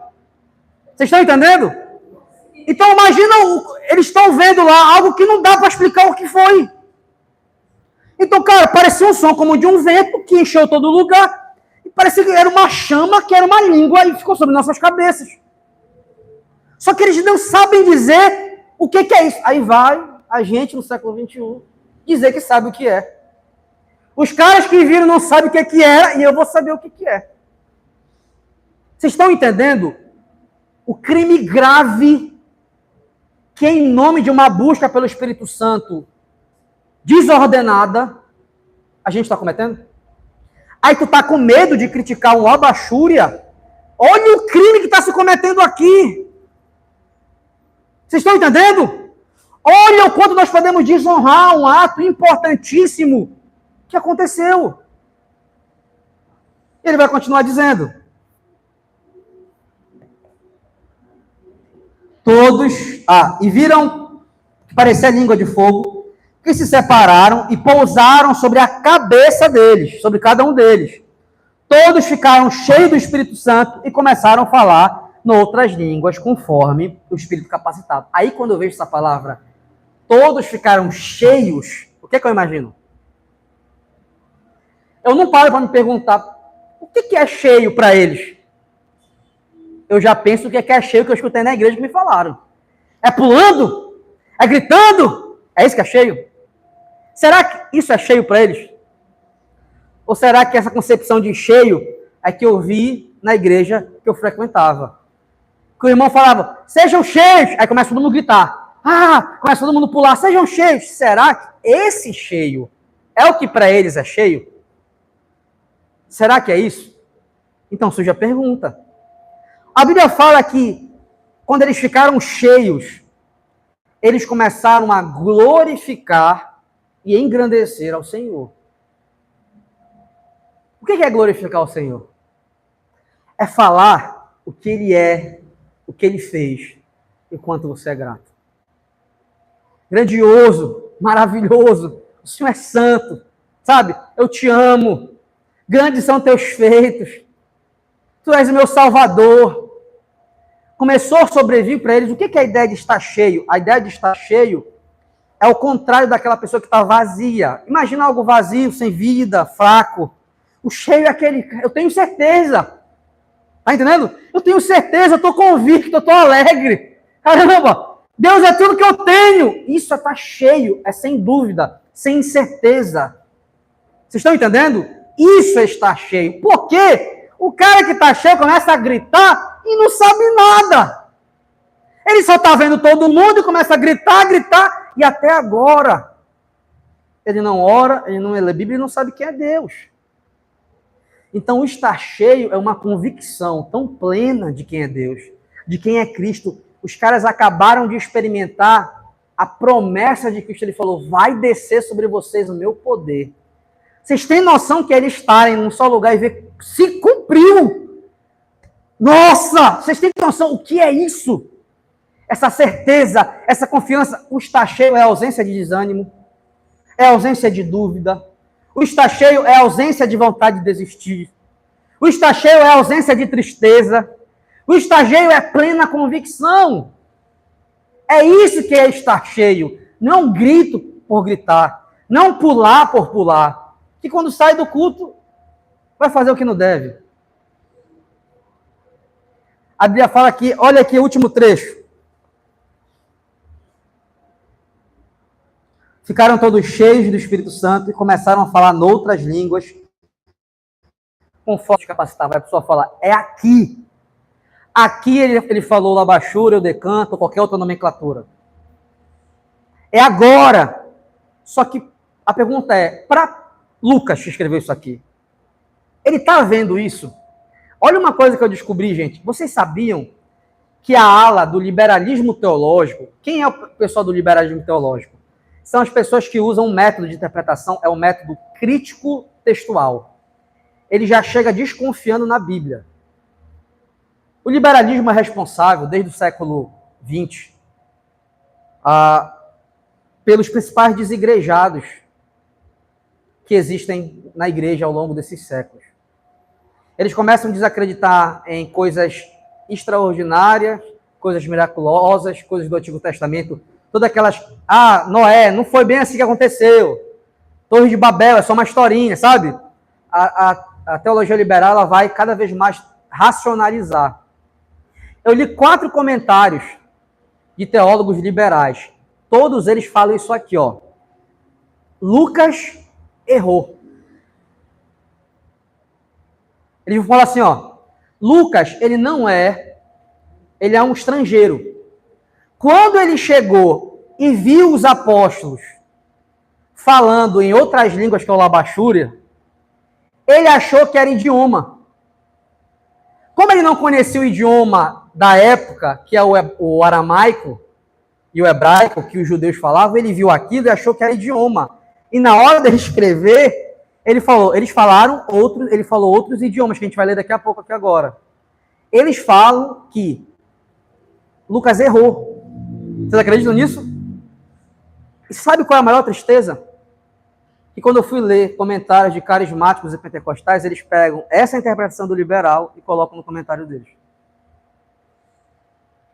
Vocês estão entendendo? Então imagina, eles estão vendo lá algo que não dá para explicar o que foi. Então, cara, parecia um som como de um vento que encheu todo lugar. E parecia que era uma chama, que era uma língua e ficou sobre nossas cabeças. Só que eles não sabem dizer o que é isso. Aí vai a gente no século XXI dizer que sabe o que é. Os caras que viram não sabem o que era e eu vou saber o que é. Vocês estão entendendo? O crime grave que em nome de uma busca pelo Espírito Santo desordenada, a gente está cometendo? Aí tu tá com medo de criticar um Abachúria? Olha o crime que está se cometendo aqui. Vocês estão entendendo? Olha o quanto nós podemos desonrar um ato importantíssimo que aconteceu. Ele vai continuar dizendo. Todos, e viram que parecia língua de fogo, que se separaram e pousaram sobre a cabeça deles, sobre cada um deles. Todos ficaram cheios do Espírito Santo e começaram a falar noutras línguas, conforme o Espírito capacitava. Aí, quando eu vejo essa palavra, todos ficaram cheios, o que eu imagino? Eu não paro para me perguntar, o que é cheio para eles? Eu já penso o que é cheio que eu escutei na igreja que me falaram. É pulando? É gritando? É isso que é cheio? Será que isso é cheio para eles? Ou será que essa concepção de cheio é que eu vi na igreja que eu frequentava? Que o irmão falava, sejam cheios, aí começa todo mundo a gritar. Começa todo mundo a pular, sejam cheios. Será que esse cheio é o que para eles é cheio? Será que é isso? Então surge a pergunta. A Bíblia fala que quando eles ficaram cheios, eles começaram a glorificar e engrandecer ao Senhor. O que é glorificar ao Senhor? É falar o que Ele é, o que Ele fez, e quanto você é grato. Grandioso, maravilhoso, o Senhor é santo, sabe? Eu te amo, grandes são teus feitos, tu és o meu Salvador. Começou a sobreviver para eles. O que é a ideia de estar cheio? A ideia de estar cheio é o contrário daquela pessoa que está vazia. Imagina algo vazio, sem vida, fraco. O cheio é aquele, eu tenho certeza. Tá entendendo? Eu tenho certeza, eu estou convicto, eu estou alegre. Caramba, Deus é tudo que eu tenho. Isso é estar cheio, é sem dúvida, sem incerteza. Vocês estão entendendo? Isso é estar cheio. Por quê? O cara que está cheio começa a gritar e não sabe nada. Ele só está vendo todo mundo e começa a gritar, e até agora ele não ora, ele não lê a Bíblia e não sabe quem é Deus. Então, o estar cheio é uma convicção tão plena de quem é Deus, de quem é Cristo. Os caras acabaram de experimentar a promessa de Cristo. Ele falou, vai descer sobre vocês o meu poder. Vocês têm noção que eles estarem num só lugar e ver se cumpriu? Nossa! Vocês têm noção o que é isso? Essa certeza, essa confiança. O estar cheio é a ausência de desânimo, é a ausência de dúvida. O estar cheio é a ausência de vontade de desistir. O estar cheio é a ausência de tristeza. O estar cheio é plena convicção. É isso que é estar cheio. Não é um grito por gritar. Não um pular por pular. Que quando sai do culto, vai fazer o que não deve. A Bíblia fala aqui, olha aqui o último trecho. Ficaram todos cheios do Espírito Santo e começaram a falar noutras línguas, conforme capacitava. A pessoa fala, é aqui. Aqui ele falou labachura, eu decanto, qualquer outra nomenclatura. É agora. Só que a pergunta é, para Lucas que escreveu isso aqui, ele está vendo isso? Olha uma coisa que eu descobri, gente. Vocês sabiam que a ala do liberalismo teológico, quem é o pessoal do liberalismo teológico? São as pessoas que usam um método de interpretação, é o método crítico textual. Ele já chega desconfiando na Bíblia. O liberalismo é responsável, desde o século XX, pelos principais desigrejados que existem na igreja ao longo desses séculos. Eles começam a desacreditar em coisas extraordinárias, coisas miraculosas, coisas do Antigo Testamento, todas aquelas, Noé, não foi bem assim que aconteceu. Torre de Babel, é só uma historinha, sabe? A teologia liberal, ela vai cada vez mais racionalizar. Eu li 4 comentários de teólogos liberais. Todos eles falam isso aqui, ó. Lucas errou. Eles vão falar assim, ó. Lucas, ele é um estrangeiro. Quando ele chegou e viu os apóstolos falando em outras línguas que é o Labachúria, ele achou que era idioma. Como ele não conhecia o idioma da época, que é o aramaico e o hebraico, que os judeus falavam, ele viu aquilo e achou que era idioma. E na hora de escrever, ele falou outros idiomas, que a gente vai ler daqui a pouco aqui agora. Eles falam que Lucas errou. Vocês acreditam nisso? E sabe qual é a maior tristeza? Que quando eu fui ler comentários de carismáticos e pentecostais, eles pegam essa interpretação do liberal e colocam no comentário deles.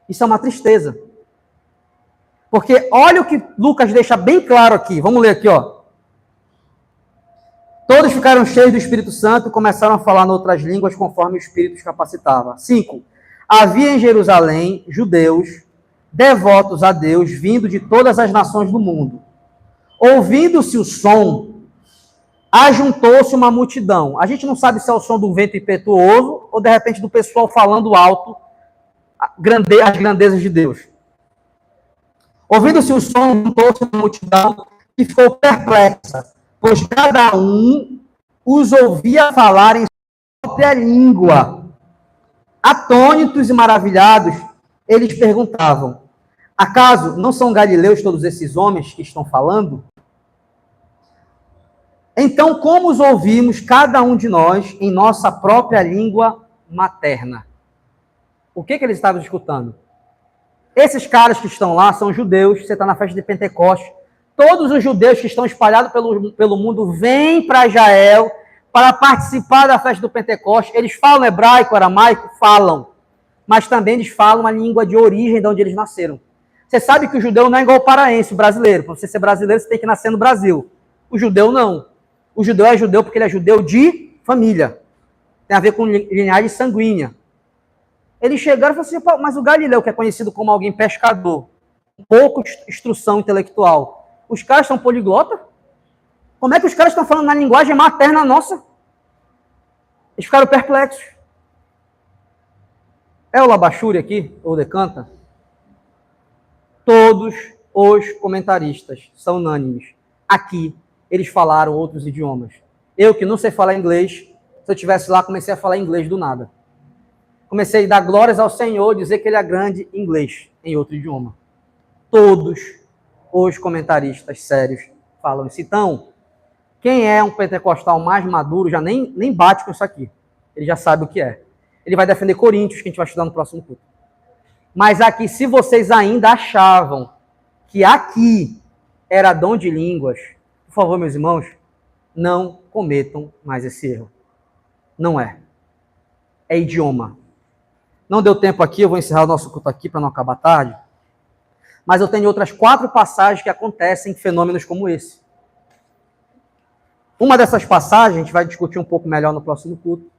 Isso é uma tristeza. Porque olha o que Lucas deixa bem claro aqui. Vamos ler aqui, ó. Todos ficaram cheios do Espírito Santo e começaram a falar em outras línguas conforme o Espírito os capacitava. 5. Havia em Jerusalém judeus devotos a Deus, vindo de todas as nações do mundo. Ouvindo-se o som, ajuntou-se uma multidão. A gente não sabe se é o som do vento impetuoso ou, de repente, do pessoal falando alto as grandezas de Deus. Ouvindo-se o som, ajuntou-se uma multidão que ficou perplexa, pois cada um os ouvia falar em sua própria língua. Atônitos e maravilhados, eles perguntavam: acaso não são galileus todos esses homens que estão falando? Então, como os ouvimos, cada um de nós, em nossa própria língua materna? O que eles estavam escutando? Esses caras que estão lá são judeus, você está na festa de Pentecostes. Todos os judeus que estão espalhados pelo mundo vêm para Israel para participar da festa do Pentecostes. Eles falam hebraico, aramaico? Falam. Mas também eles falam a língua de origem de onde eles nasceram. Você sabe que o judeu não é igual ao paraense, o brasileiro. Para você ser brasileiro, você tem que nascer no Brasil. O judeu não. O judeu é judeu porque ele é judeu de família. Tem a ver com linhagem sanguínea. Eles chegaram e falaram assim, mas o Galileu, que é conhecido como alguém pescador, com pouca instrução intelectual, os caras estão poliglota? Como é que os caras estão falando na linguagem materna nossa? Eles ficaram perplexos. É o Labachúria aqui, ou decanta? Todos os comentaristas são unânimes. Aqui, eles falaram outros idiomas. Eu, que não sei falar inglês, se eu estivesse lá, comecei a falar inglês do nada. Comecei a dar glórias ao Senhor, dizer que Ele é grande em inglês, em outro idioma. Todos os comentaristas sérios falam isso. Então, quem é um pentecostal mais maduro já nem bate com isso aqui. Ele já sabe o que é. Ele vai defender Coríntios, que a gente vai estudar no próximo culto. Mas aqui, se vocês ainda achavam que aqui era dom de línguas, por favor, meus irmãos, não cometam mais esse erro. Não é. É idioma. Não deu tempo aqui, eu vou encerrar o nosso culto aqui para não acabar tarde. Mas eu tenho outras 4 passagens que acontecem fenômenos como esse. Uma dessas passagens, a gente vai discutir um pouco melhor no próximo culto.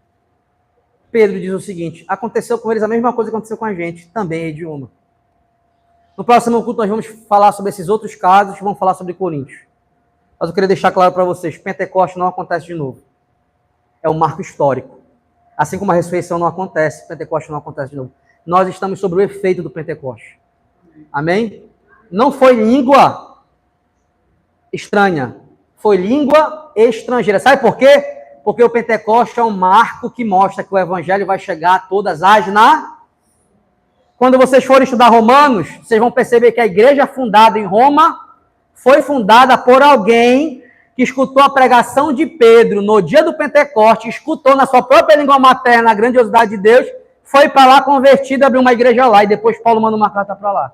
Pedro diz o seguinte: aconteceu com eles a mesma coisa que aconteceu com a gente, também é idioma. No próximo culto nós vamos falar sobre esses outros casos e vamos falar sobre Coríntios. Mas eu queria deixar claro para vocês, Pentecostes não acontece de novo. É um marco histórico. Assim como a ressurreição não acontece, Pentecostes não acontece de novo. Nós estamos sobre o efeito do Pentecoste. Amém? Não foi língua estranha, foi língua estrangeira. Sabe por quê? Porque o Pentecoste é um marco que mostra que o evangelho vai chegar a todas as Quando vocês forem estudar Romanos, vocês vão perceber que a igreja fundada em Roma foi fundada por alguém que escutou a pregação de Pedro no dia do Pentecoste, escutou na sua própria língua materna a grandiosidade de Deus, foi para lá convertido, abriu uma igreja lá, e depois Paulo manda uma carta para lá.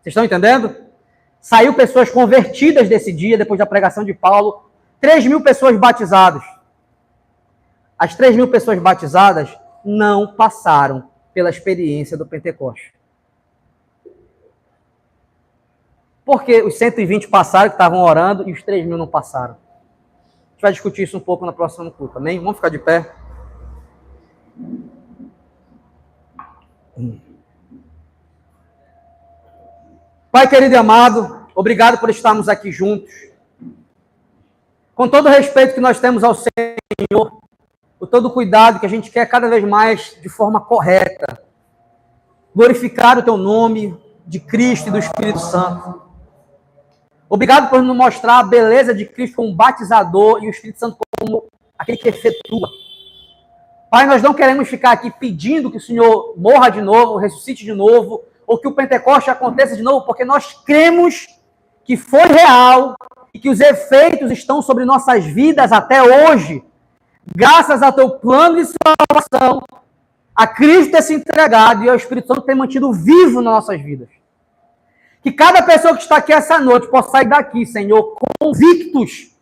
Vocês estão entendendo? Saiu pessoas convertidas desse dia, depois da pregação de Paulo, 3.000 pessoas batizadas. As 3.000 pessoas batizadas não passaram pela experiência do Pentecostes. Porque os 120 passaram, que estavam orando, e os 3.000 não passaram. A gente vai discutir isso um pouco na próxima culto, amém? Vamos ficar de pé. Pai querido e amado, obrigado por estarmos aqui juntos. Com todo o respeito que nós temos ao Senhor, com todo o cuidado que a gente quer cada vez mais de forma correta, glorificar o teu nome de Cristo e do Espírito Santo. Obrigado por nos mostrar a beleza de Cristo como batizador e o Espírito Santo como aquele que efetua. Pai, nós não queremos ficar aqui pedindo que o Senhor morra de novo, ressuscite de novo, ou que o Pentecoste aconteça de novo, porque nós cremos que foi real e que os efeitos estão sobre nossas vidas até hoje, graças ao teu plano de salvação, a Cristo ter se entregado e ao Espírito Santo ter mantido vivo nas nossas vidas. Que cada pessoa que está aqui essa noite possa sair daqui, Senhor, convictos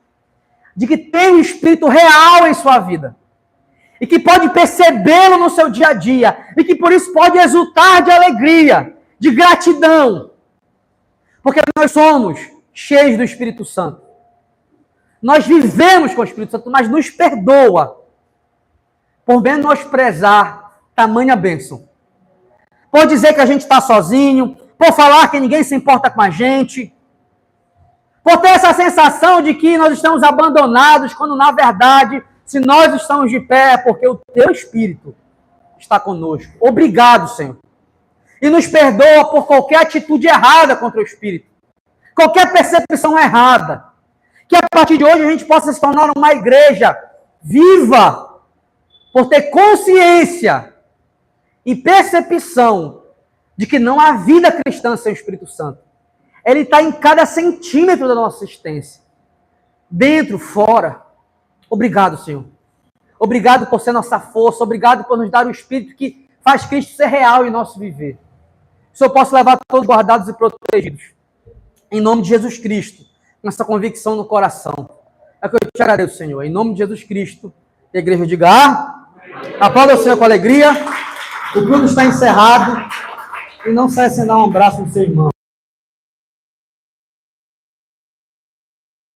de que tem um Espírito real em sua vida. E que pode percebê-lo no seu dia a dia. E que por isso pode exultar de alegria, de gratidão. Porque nós somos cheios do Espírito Santo. Nós vivemos com o Espírito Santo, mas nos perdoa por menosprezar tamanha bênção. Por dizer que a gente está sozinho, por falar que ninguém se importa com a gente, por ter essa sensação de que nós estamos abandonados, quando na verdade, se nós estamos de pé, é porque o teu Espírito está conosco. Obrigado, Senhor. E nos perdoa por qualquer atitude errada contra o Espírito, qualquer percepção errada. Que a partir de hoje a gente possa se tornar uma igreja viva, por ter consciência e percepção de que não há vida cristã sem o Espírito Santo. Ele está em cada centímetro da nossa existência. Dentro, fora. Obrigado, Senhor. Obrigado por ser nossa força. Obrigado por nos dar o Espírito que faz Cristo ser real em nosso viver. Que o Senhor possa levar todos guardados e protegidos. Em nome de Jesus Cristo. Com essa convicção no coração. É que eu te agradeço, Senhor. Em nome de Jesus Cristo. A igreja diga aplauda o Senhor com alegria. O culto está encerrado. E não saia sem dar um abraço no seu irmão.